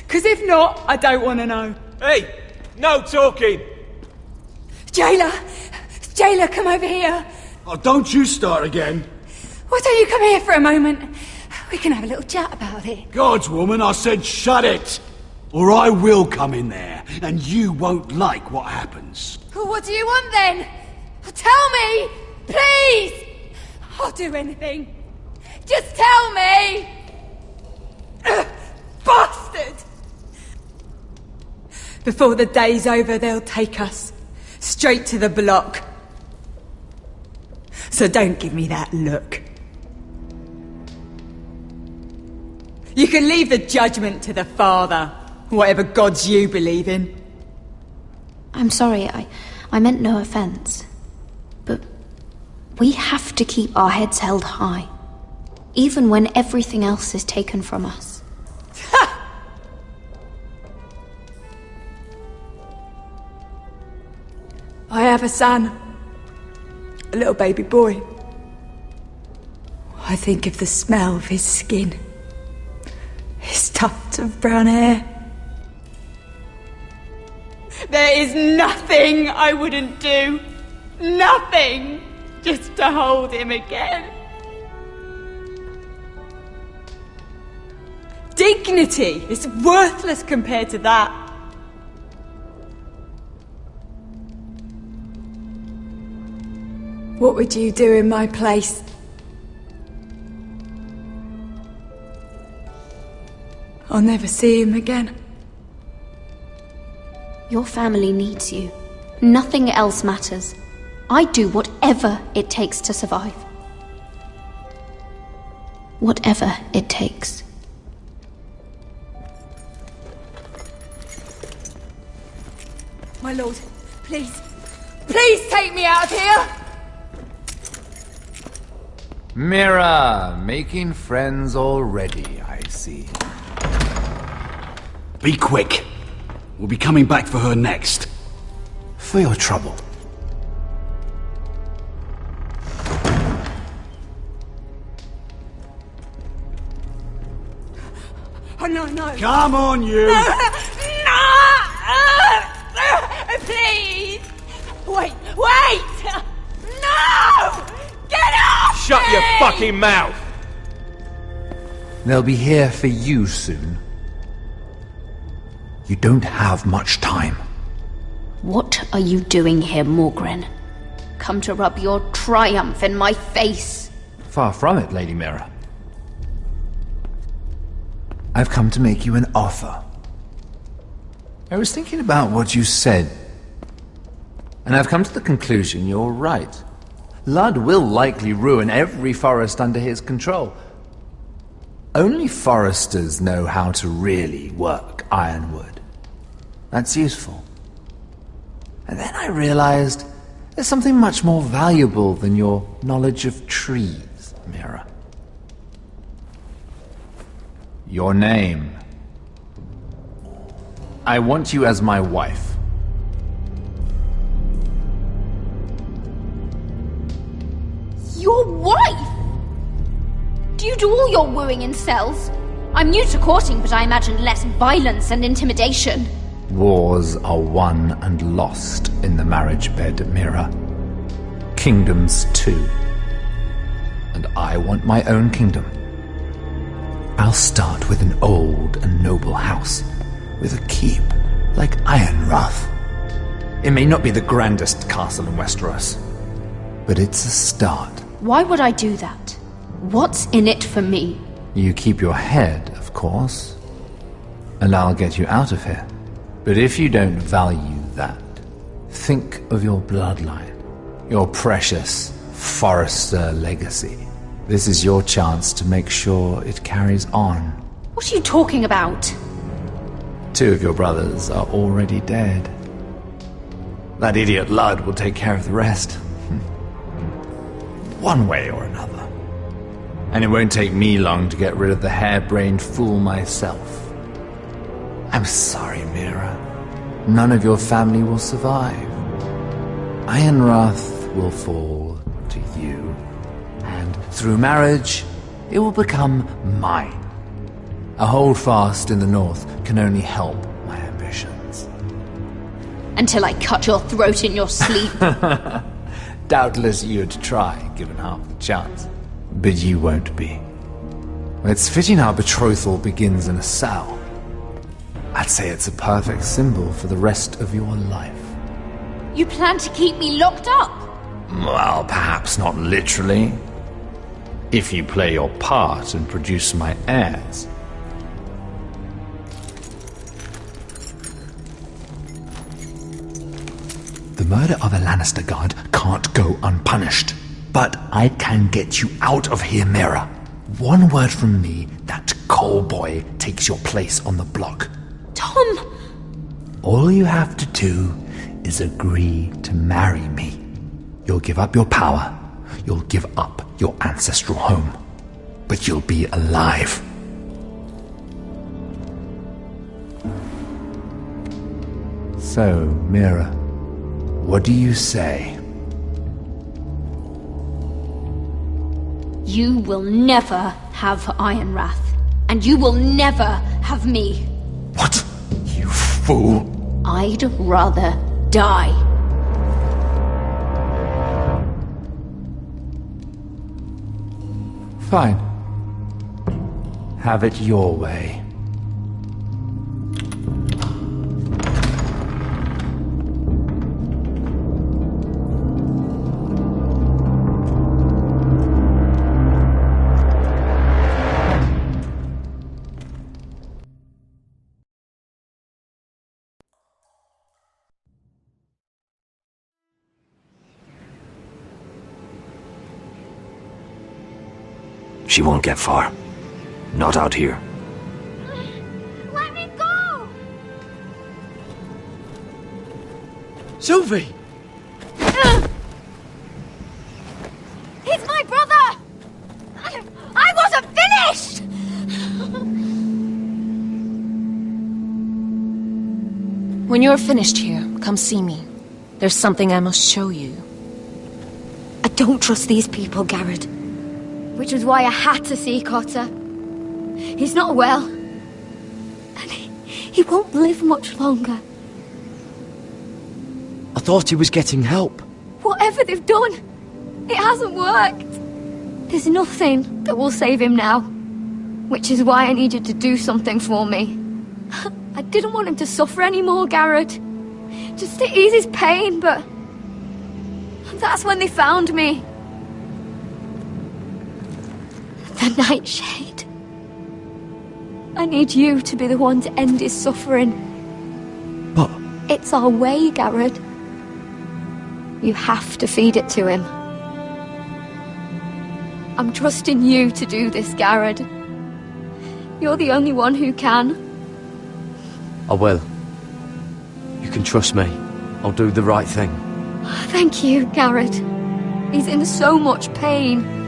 Because if not, I don't want to know. Hey! No talking! Jailer! Jailer, come over here. Oh, don't you start again. Why don't you come here for a moment? We can have a little chat about it. God's woman, I said shut it! Or I will come in there, and you won't like what happens. Well, what do you want then? Tell me! Please! I'll do anything. Just tell me! Bastard! Before the day's over, they'll take us straight to the block. So don't give me that look. You can leave the judgment to the Father, whatever gods you believe in. I'm sorry, I meant no offense. But we have to keep our heads held high, even when everything else is taken from us. I have a son. A little baby boy. I think of the smell of his skin. His tuft of brown hair. There is nothing I wouldn't do. Nothing! Just to hold him again. Dignity is worthless compared to that. What would you do in my place? I'll never see him again. Your family needs you. Nothing else matters. I'd do whatever it takes to survive. Whatever it takes. My lord, please. Please take me out of here! Mira, making friends already, I see. Be quick. We'll be coming back for her next. For your trouble. Oh, no. Come on, you! No! Please! Wait! No! Get off! Shut your fucking mouth! They'll be here for you soon. You don't have much time. What are you doing here, Morgren? Come to rub your triumph in my face? Far from it, Lady Mira. I've come to make you an offer. I was thinking about what you said, and I've come to the conclusion you're right. Ludd will likely ruin every forest under his control. Only foresters know how to really work ironwood. That's useful. And then I realized there's something much more valuable than your knowledge of trees, Mira. Your name. I want you as my wife. Your wife? Do you do all your wooing in cells? I'm new to courting, but I imagine less violence and intimidation. Wars are won and lost in the marriage bed, Mira. Kingdoms too. And I want my own kingdom. I'll start with an old and noble house, with a keep like Ironrath. It may not be the grandest castle in Westeros, but it's a start. Why would I do that? What's in it for me? You keep your head, of course, and I'll get you out of here. But if you don't value that, think of your bloodline, your precious Forrester legacy. This is your chance to make sure it carries on. What are you talking about? 2 of your brothers are already dead. That idiot Ludd will take care of the rest. One way or another. And it won't take me long to get rid of the harebrained fool myself. I'm sorry, Mira. None of your family will survive. Ironrath will fall to you. And through marriage, it will become mine. A holdfast in the north can only help my ambitions. Until I cut your throat in your sleep. Doubtless you'd try, given half the chance. But you won't be. It's fitting our betrothal begins in a cell. I'd say it's a perfect symbol for the rest of your life. You plan to keep me locked up? Well, perhaps not literally. If you play your part and produce my heirs. The murder of a Lannister guard can't go unpunished. But I can get you out of here, Mira. One word from me, that coal boy takes your place on the block. Tom! All you have to do is agree to marry me. You'll give up your power. You'll give up your ancestral home. But you'll be alive. So, Mira, what do you say? You will never have Ironrath. And you will never have me. What? You fool! I'd rather die. Fine. Have it your way. She won't get far. Not out here. Let me go! Sylvie! He's my brother! I wasn't finished! When you're finished here, come see me. There's something I must show you. I don't trust these people, Garrett. Which was why I had to see Cotter. He's not well. He won't live much longer. I thought he was getting help. Whatever they've done, it hasn't worked. There's nothing that will save him now. Which is why I need you to do something for me. I didn't want him to suffer anymore, Garrett. Just to ease his pain, but... that's when they found me. The Nightshade. I need you to be the one to end his suffering. But... it's our way, Garrett. You have to feed it to him. I'm trusting you to do this, Garrett. You're the only one who can. I will. You can trust me. I'll do the right thing. Thank you, Garrett. He's in so much pain.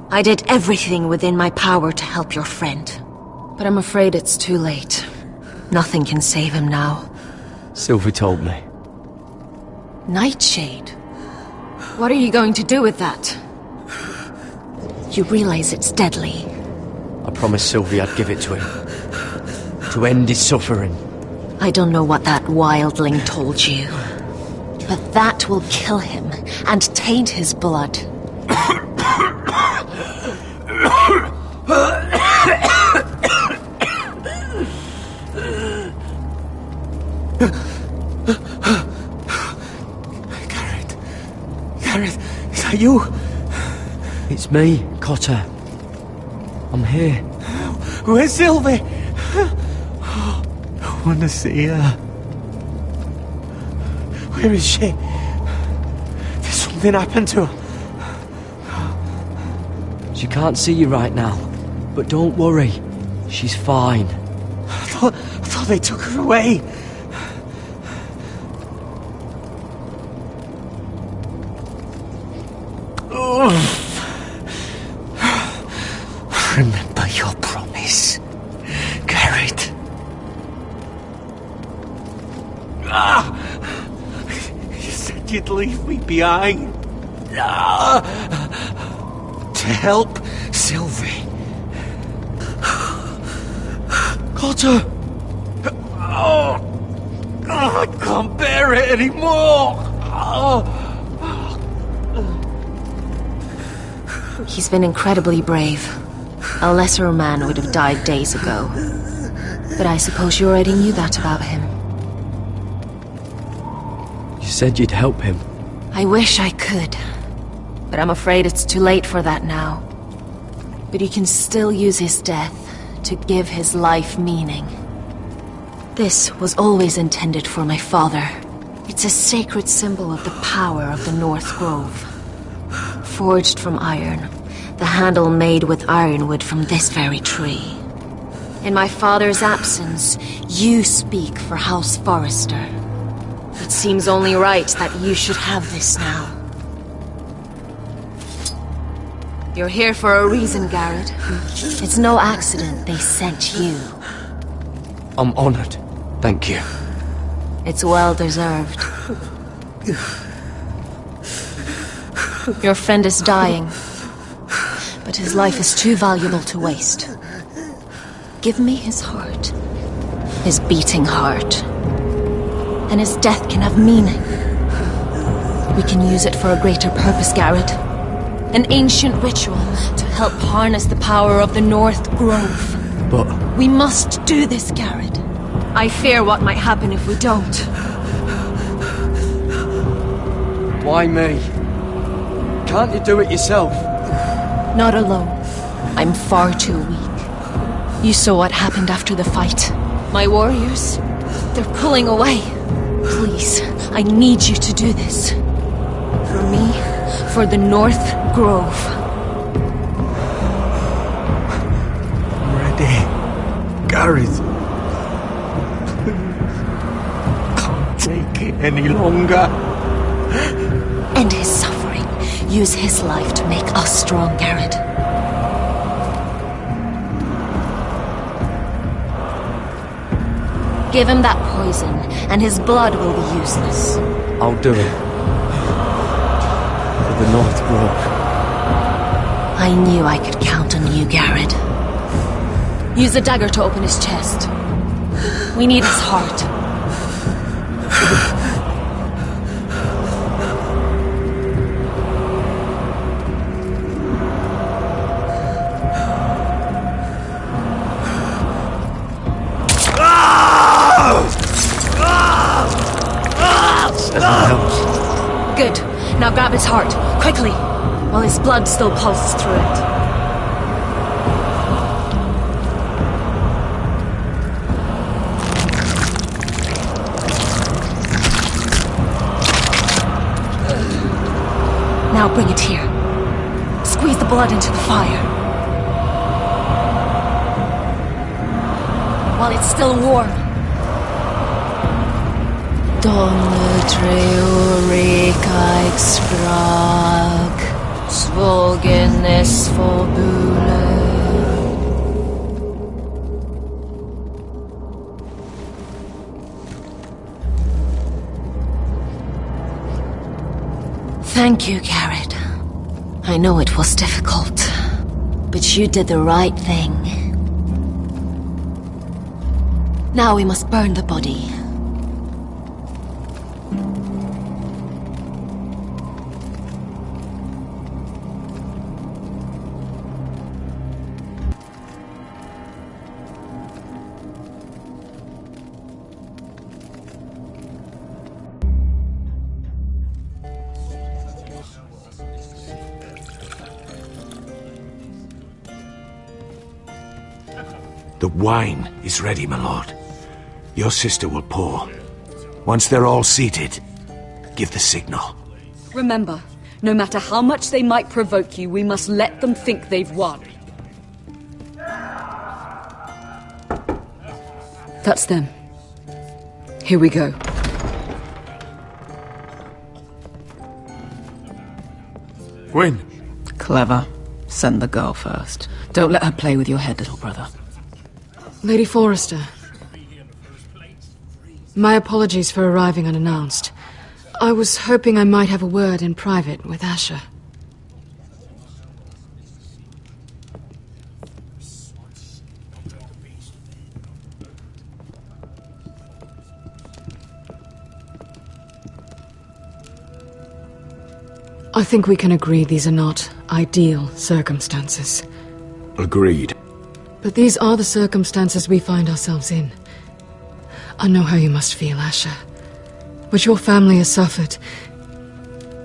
I did everything within my power to help your friend. But I'm afraid it's too late. Nothing can save him now. Sylvie told me. Nightshade? What are you going to do with that? You realize it's deadly. I promised Sylvie I'd give it to him. To end his suffering. I don't know what that wildling told you. But that will kill him and taint his blood. Garrett, is that you? It's me, Cotter. I'm here. Where's Sylvie? I want to see her. Where is she? Did something happen to her? She can't see you right now, but don't worry. She's fine. I thought they took her away. Remember your promise, Garrett. You said you'd leave me behind. To help Sylvie. Cotter! I can't bear it anymore! He's been incredibly brave. A lesser man would have died days ago. But I suppose you already knew that about him. You said you'd help him. I wish I could. But I'm afraid it's too late for that now. But you can still use his death to give his life meaning. This was always intended for my father. It's a sacred symbol of the power of the North Grove. Forged from iron, the handle made with ironwood from this very tree. In my father's absence, you speak for House Forrester. It seems only right that you should have this now. You're here for a reason, Garrett. It's no accident they sent you. I'm honored. Thank you. It's well deserved. Your friend is dying, but his life is too valuable to waste. Give me his heart. His beating heart. And his death can have meaning. We can use it for a greater purpose, Garrett. An ancient ritual to help harness the power of the North Grove. But... we must do this, Garrett. I fear what might happen if we don't. Why me? Can't you do it yourself? Not alone. I'm far too weak. You saw what happened after the fight. My warriors, they're pulling away. Please, I need you to do this. For me, for the North Grove. I'm ready. Gareth. Can't take it any longer. End his suffering. Use his life to make us strong, Garrett. Give him that poison, and his blood will be useless. I'll do it. For the North Grove. I knew I could count on you, Garrett. Use the dagger to open his chest. We need his heart. Good. Now grab his heart, quickly, while his blood still pulses through it. Now bring it here. Squeeze the blood into the fire. While it's still warm. Donne treurekaik sprak, svogenes fobule. Thank you, Garrett. I know it was difficult, but you did the right thing. Now we must burn the body. The wine is ready, my lord. Your sister will pour. Once they're all seated, give the signal. Remember, no matter how much they might provoke you, we must let them think they've won. That's them. Here we go. Gwyn. Clever. Send the girl first. Don't let her play with your head, little brother. Lady Forrester. My apologies for arriving unannounced. I was hoping I might have a word in private with Asher. I think we can agree these are not ideal circumstances. Agreed. But these are the circumstances we find ourselves in. I know how you must feel, Asher. What your family has suffered,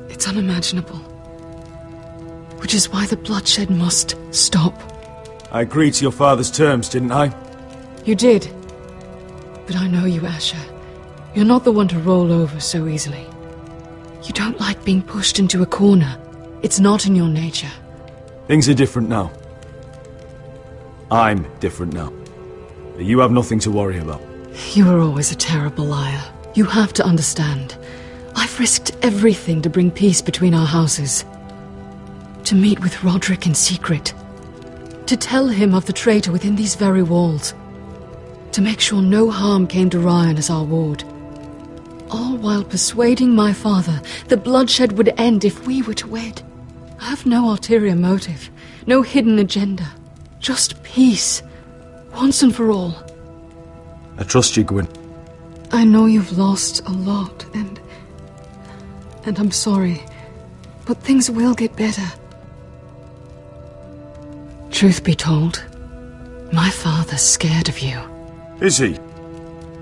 it's unimaginable. Which is why the bloodshed must stop. I agreed to your father's terms, didn't I? You did. But I know you, Asher. You're not the one to roll over so easily. You don't like being pushed into a corner. It's not in your nature. Things are different now. I'm different now. You have nothing to worry about. You were always a terrible liar. You have to understand. I've risked everything to bring peace between our houses. To meet with Roderick in secret. To tell him of the traitor within these very walls. To make sure no harm came to Ryan as our ward. All while persuading my father the bloodshed would end if we were to wed. I have no ulterior motive. No hidden agenda. Just peace, once and for all. I trust you, Gwyn. I know you've lost a lot, and I'm sorry, but things will get better. Truth be told, my father's scared of you. Is he?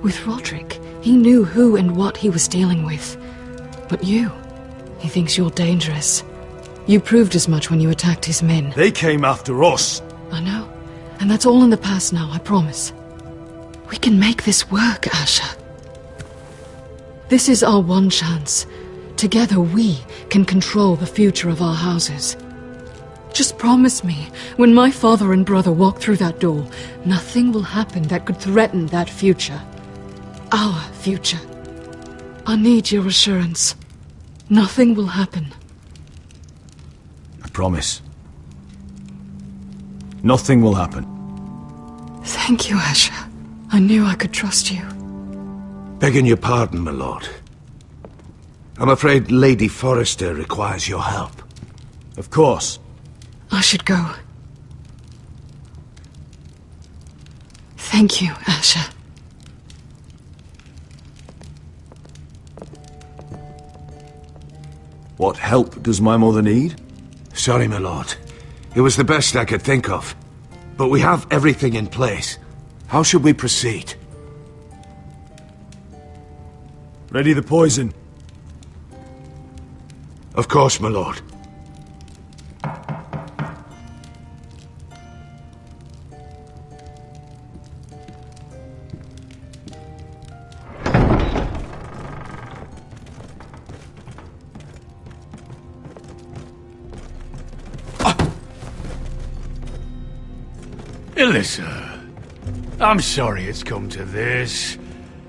With Roderick, he knew who and what he was dealing with. But you, he thinks you're dangerous. You proved as much when you attacked his men. They came after us. I know. And that's all in the past now, I promise. We can make this work, Asher. This is our one chance. Together we can control the future of our houses. Just promise me, when my father and brother walk through that door, nothing will happen that could threaten that future. Our future. I need your assurance. Nothing will happen. I promise. Nothing will happen. Thank you, Asher. I knew I could trust you. Begging your pardon, my lord. I'm afraid Lady Forrester requires your help. Of course. I should go. Thank you, Asher. What help does my mother need? Sorry, my lord. It was the best I could think of. But we have everything in place. How should we proceed? Ready the poison. Of course, my lord. Alyssa, I'm sorry it's come to this,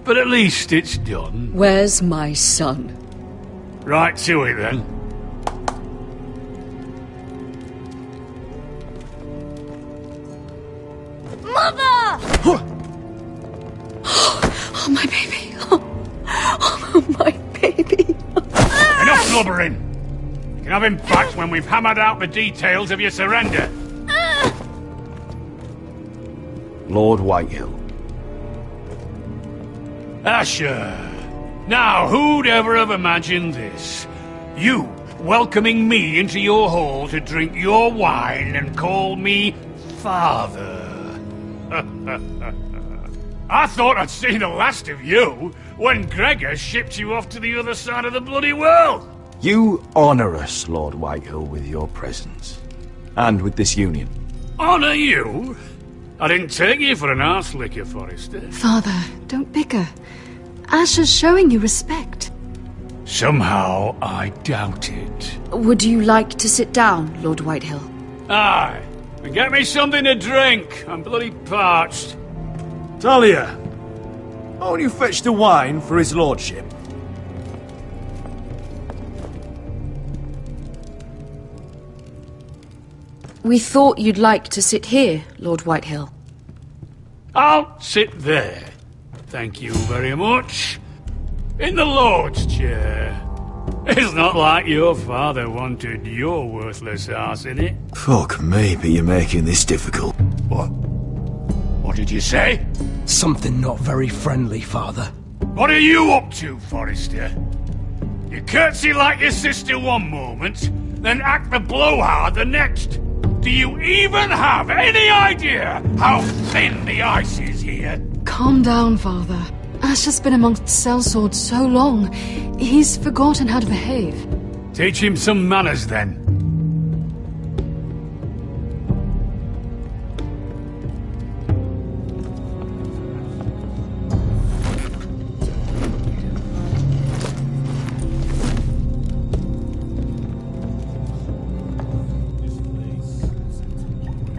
but at least it's done. Where's my son? Right to it, then. Mother! Oh, my baby. Oh, my baby. Enough blubbering! You can have him back when we've hammered out the details of your surrender. Lord Whitehill. Asher. Now, who'd ever have imagined this? You welcoming me into your hall to drink your wine and call me father. I thought I'd seen the last of you when Gregor shipped you off to the other side of the bloody world. You honor us, Lord Whitehill, with your presence. And with this union. Honor you? I didn't take you for an arse licker, Forrester. Father, don't bicker. Asher's showing you respect. Somehow I doubt it. Would you like to sit down, Lord Whitehill? Aye. And get me something to drink. I'm bloody parched. Talia, won't you fetch the wine for his lordship? We thought you'd like to sit here, Lord Whitehill. I'll sit there. Thank you very much. In the Lord's chair. It's not like your father wanted your worthless ass in it. Fuck me, but you're making this difficult. What? What did you say? Something not very friendly, Father. What are you up to, Forrester? You curtsy like your sister one moment, then act the blowhard the next. Do you even have any idea how thin the ice is here? Calm down, Father. Asher's been amongst sellswords so long, he's forgotten how to behave. Teach him some manners, then.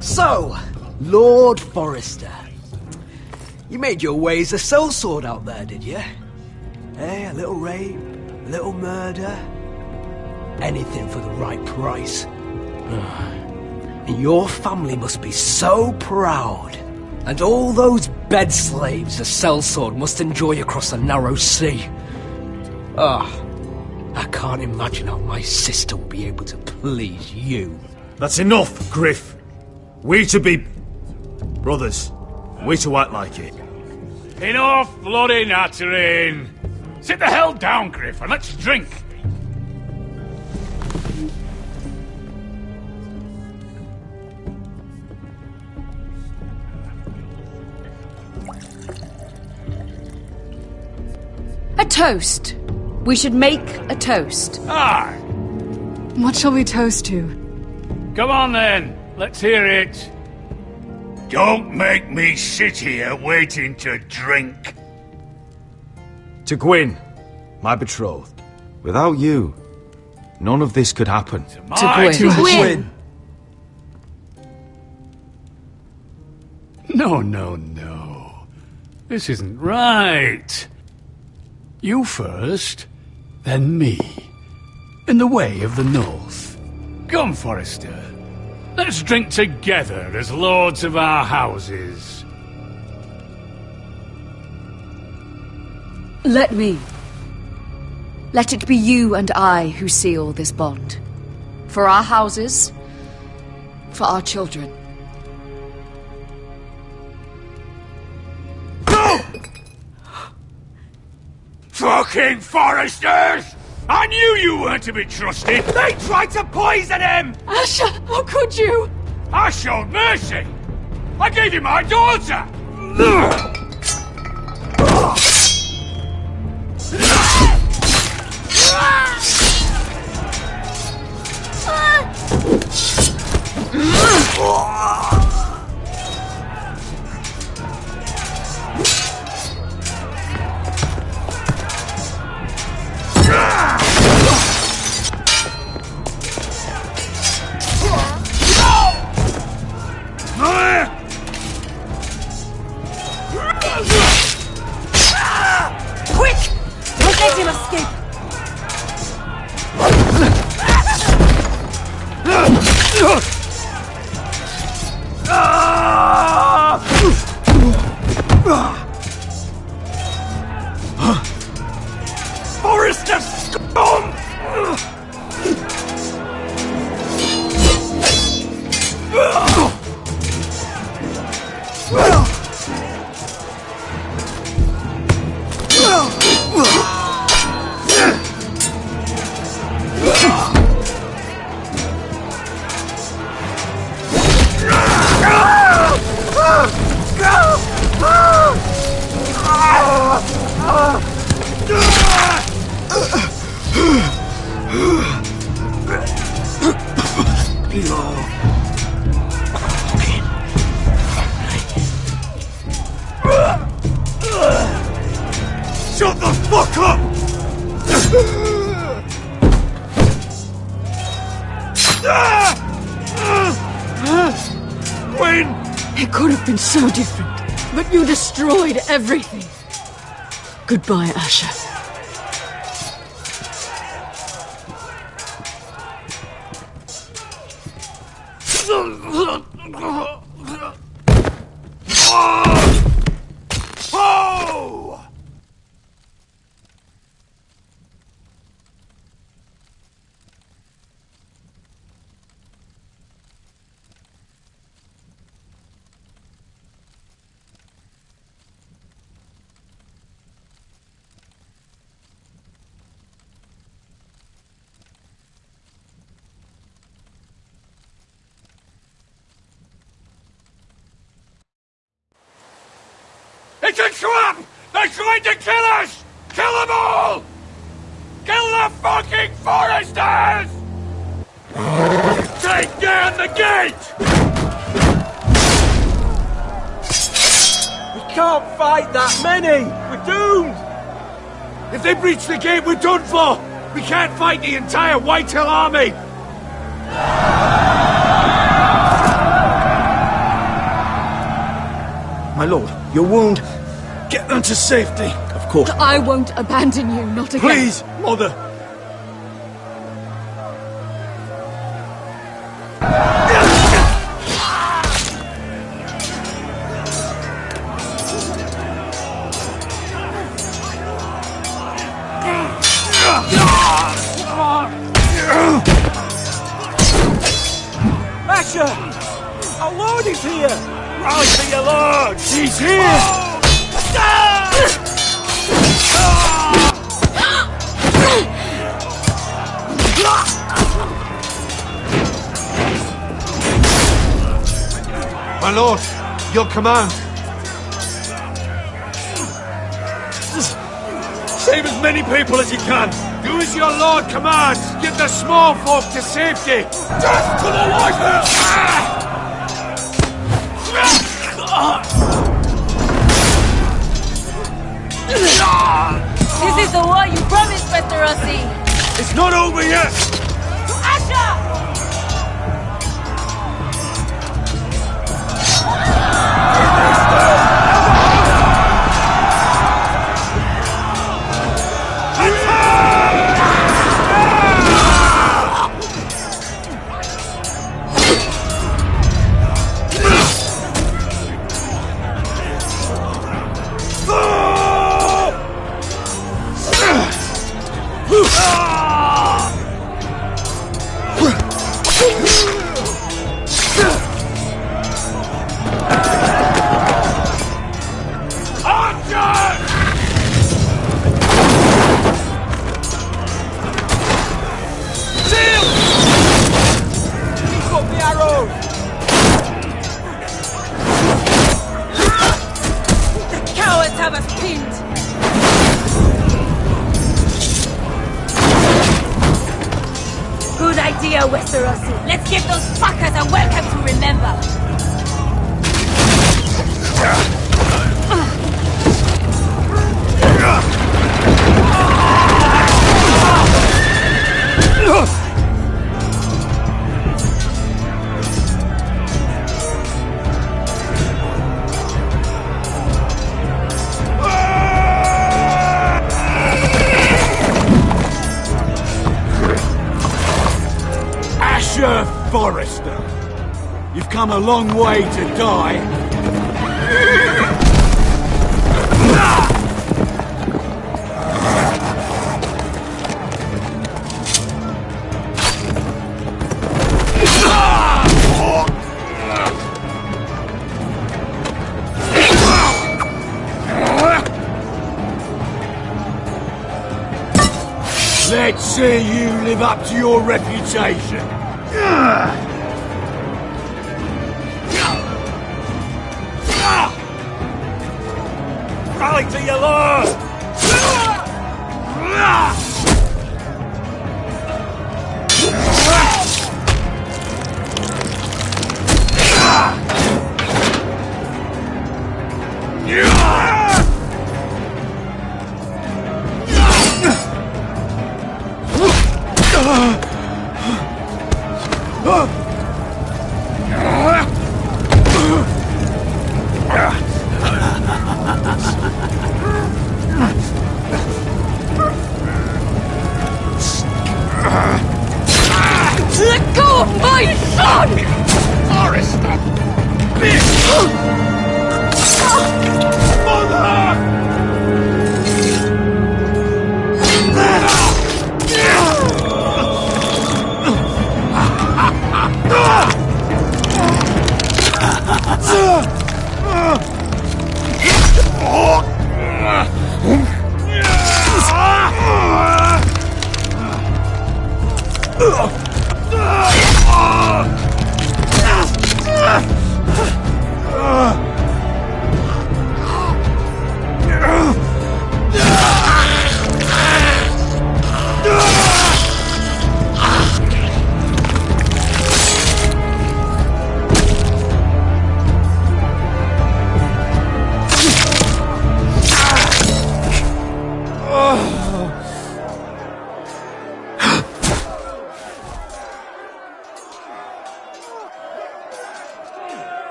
So, Lord Forrester. You made your way as a sellsword out there, did you? Eh, a little rape, a little murder. Anything for the right price. And your family must be so proud. And all those bed slaves a sellsword must enjoy across the narrow sea. I can't imagine how my sister will be able to please you. That's enough, Griff. We to be brothers. We to act like it. Enough bloody nattering. Sit the hell down, Griff, and let's drink. A toast. We should make a toast. Aye. What shall we toast to? Come on, then. Let's hear it. Don't make me sit here waiting to drink. To Gwyn. my betrothed. Without you, none of this could happen. To Gwyn. No, no, no. This isn't right. You first, then me. In the way of the North. Come, Forrester. Let's drink together as lords of our houses. Let me. Let it be you and I who seal this bond. For our houses, for our children. No! Fucking Forresters! I knew you weren't to be trusted! They tried to poison him! Asher, how could you? I showed mercy! I gave you my daughter! Quick! Don't let him escape! Forrester scum! Shut the fuck up! Win! It could have been so different, but you destroyed everything. Goodbye, Asher. Oh! It's a trap! They're trying to kill us! Kill them all! Kill the fucking Foresters! Take down the gate! We can't fight that many! We're doomed! If they breach the gate, we're done for! We can't fight the entire Whitetail army! My lord, your wound. Get them to safety! Of course. I won't abandon you, not again. Please, Mother! Asher! Our lord is here! Rally for your lord! He's here! My lord, your command. Save as many people as you can! Do as your lord commands! Get the small folk to safety! Death to the Whitehall! This is with the war you promised, Westerosi! It's not over yet! Asha! Westerosi. Let's give those fuckers a welcome to remember. Forrester, you've come a long way to die. Let's see you live up to your reputation. Rally to your lord!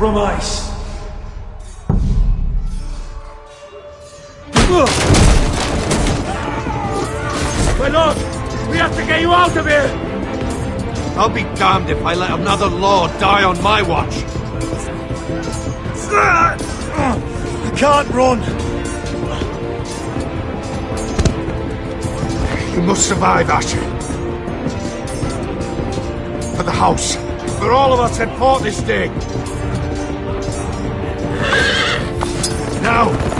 from ice. My lord, we have to get you out of here! I'll be damned if I let another lord die on my watch. I can't run. You must survive, Asher. For the house. For all of us at Port this day. Now!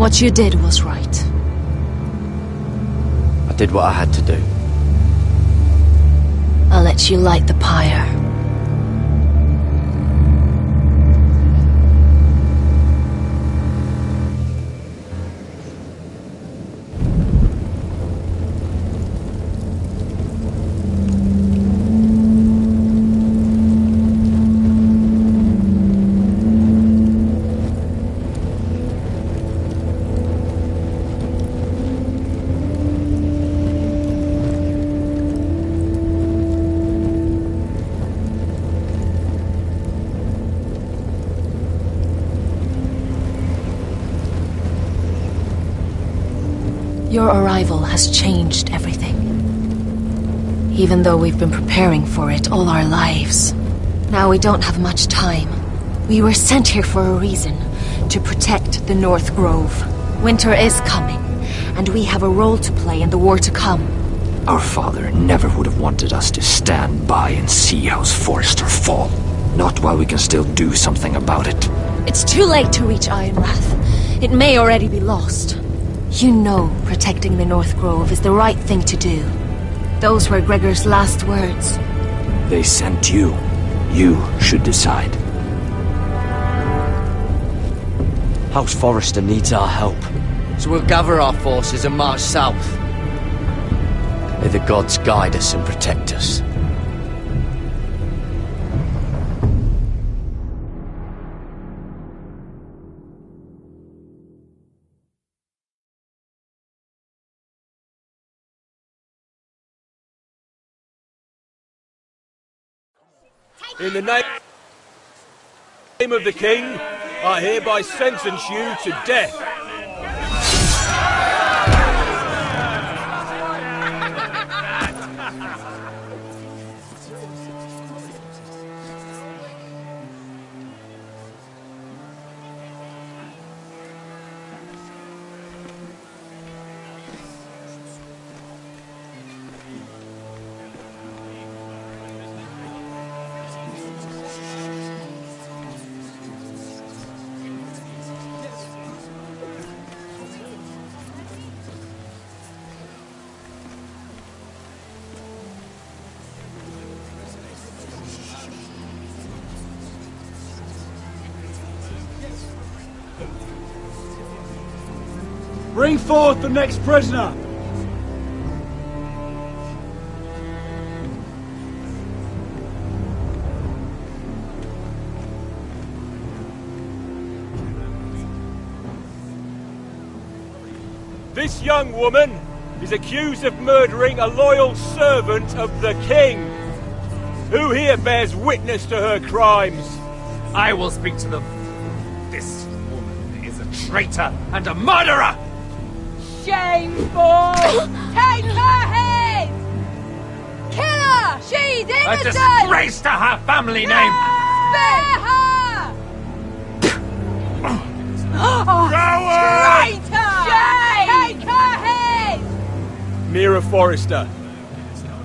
What you did was right. I did what I had to do. I'll let you light the pyre. Your arrival has changed everything. Even though we've been preparing for it all our lives. Now we don't have much time. We were sent here for a reason. To protect the North Grove. Winter is coming, and we have a role to play in the war to come. Our father never would have wanted us to stand by and see House Forrester fall. Not while we can still do something about it. It's too late to reach Ironwrath. It may already be lost. You know protecting the North Grove is the right thing to do. Those were Gregor's last words. They sent you. You should decide. House Forrester needs our help. So we'll gather our forces and march south. May the gods guide us and protect us. In the name of the King, I hereby sentence you to death. Bring forth the next prisoner! This young woman is accused of murdering a loyal servant of the king. Who here bears witness to her crimes? I will speak to them. This woman is a traitor and a murderer! Shameful! Take her head! Kill her! She's A innocent! disgrace to her family name! Spare her! Traitor! Shame! Take her head! Mira Forrester,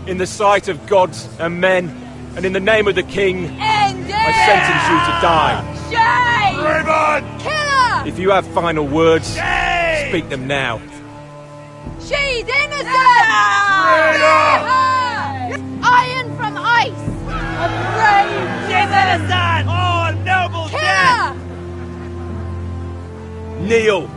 in the sight of gods and men, and in the name of the king, End it! I sentence you to die. Shame! Raven! Kill her! If you have final words, speak them now. She's innocent! Spare her! Iron from ice! A brave! She's innocent! Oh, noble death! Kneel.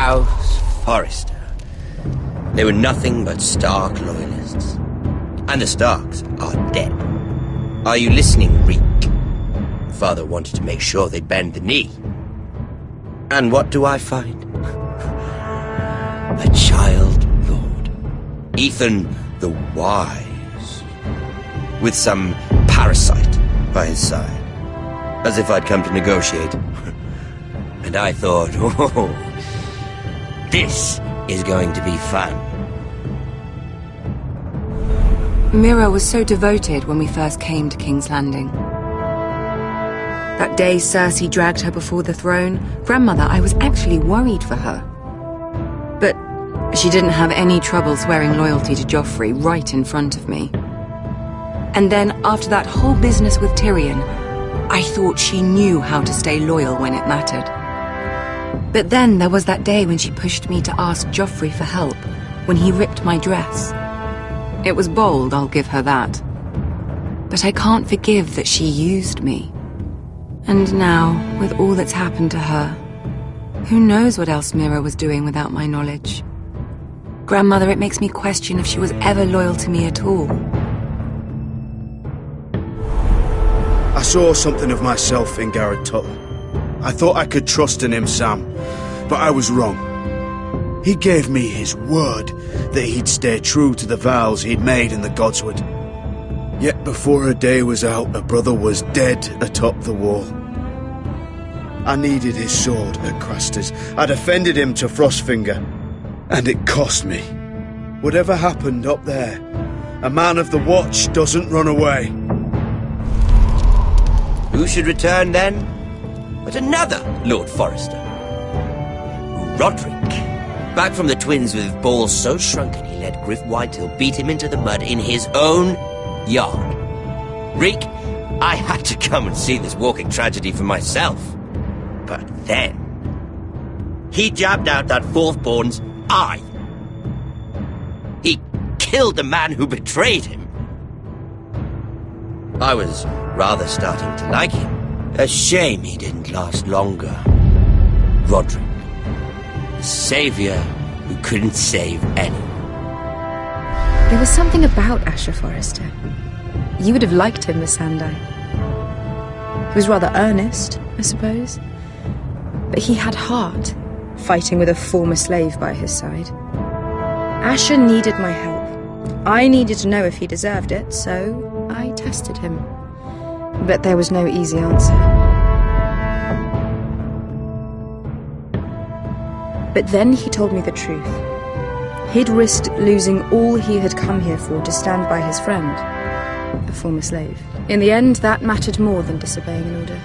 House Forrester. They were nothing but Stark loyalists. And the Starks are dead. Are you listening, Reek? Father wanted to make sure they'd bend the knee. And what do I find? A child lord. Ethan the Wise. With some parasite by his side. As if I'd come to negotiate. And I thought, oh, this is going to be fun. Mira was so devoted when we first came to King's Landing. That day Cersei dragged her before the throne, Grandmother, I was actually worried for her. But she didn't have any trouble swearing loyalty to Joffrey right in front of me. And then, after that whole business with Tyrion, I thought she knew how to stay loyal when it mattered. But then there was that day when she pushed me to ask Joffrey for help, when he ripped my dress. It was bold, I'll give her that. But I can't forgive that she used me. And now, with all that's happened to her, who knows what else Mira was doing without my knowledge? Grandmother, it makes me question if she was ever loyal to me at all. I saw something of myself in Garrett Tuttle. I thought I could trust in him, Sam, but I was wrong. He gave me his word that he'd stay true to the vows he'd made in the Godswood. Yet before a day was out, a brother was dead atop the wall. I needed his sword at Craster's. I defended him to Frostfinger, and it cost me. Whatever happened up there, a man of the Watch doesn't run away. Who should return then? But another Lord Forrester. Roderick. Back from the Twins with balls so shrunken he let Griff Whitetail beat him into the mud in his own yard. Reek, I had to come and see this walking tragedy for myself. But then, he jabbed out that fourth-born's eye. He killed the man who betrayed him. I was rather starting to like him. A shame he didn't last longer. Roderick. The savior who couldn't save anyone. There was something about Asher Forrester. You would have liked him, Miss Sandai. He was rather earnest, I suppose. But he had heart, fighting with a former slave by his side. Asher needed my help. I needed to know if he deserved it, so I tested him. But there was no easy answer. But then he told me the truth. He'd risked losing all he had come here for to stand by his friend, a former slave. In the end, that mattered more than disobeying an order.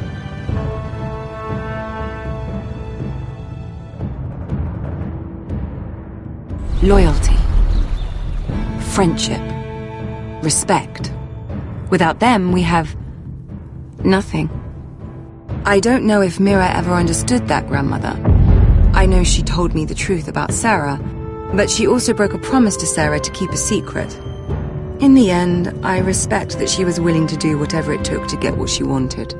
Loyalty. Friendship. Respect. Without them, we have nothing. I don't know if Mira ever understood that, Grandmother. I know she told me the truth about Sarah, but she also broke a promise to Sarah to keep a secret. In the end, I respect that she was willing to do whatever it took to get what she wanted.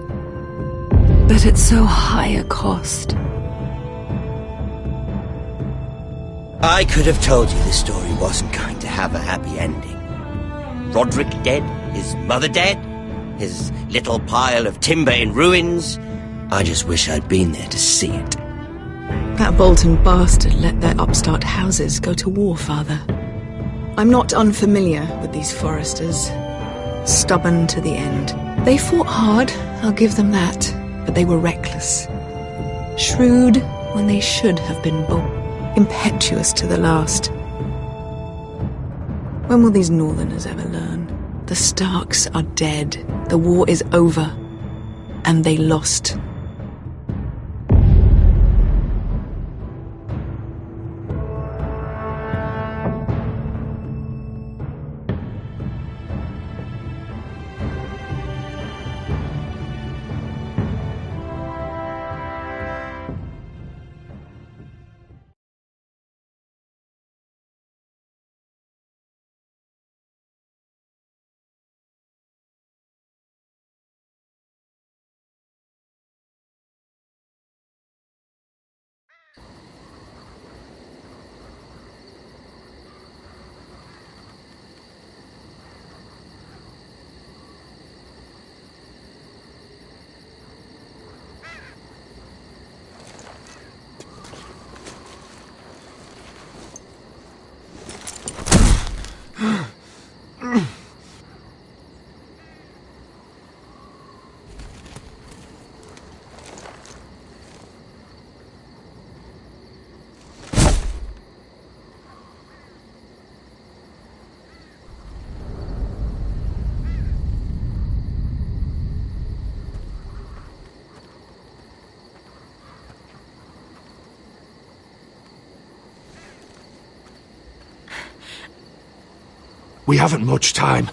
But at so high a cost. I could have told you this story wasn't going to have a happy ending. Roderick dead, his mother dead, his little pile of timber in ruins. I just wish I'd been there to see it. That Bolton bastard let their upstart houses go to war, Father. I'm not unfamiliar with these Forresters. Stubborn to the end. They fought hard, I'll give them that, but they were reckless. Shrewd when they should have been bold. Impetuous to the last. When will these Northerners ever learn? The Starks are dead. The war is over. And they lost. We haven't much time.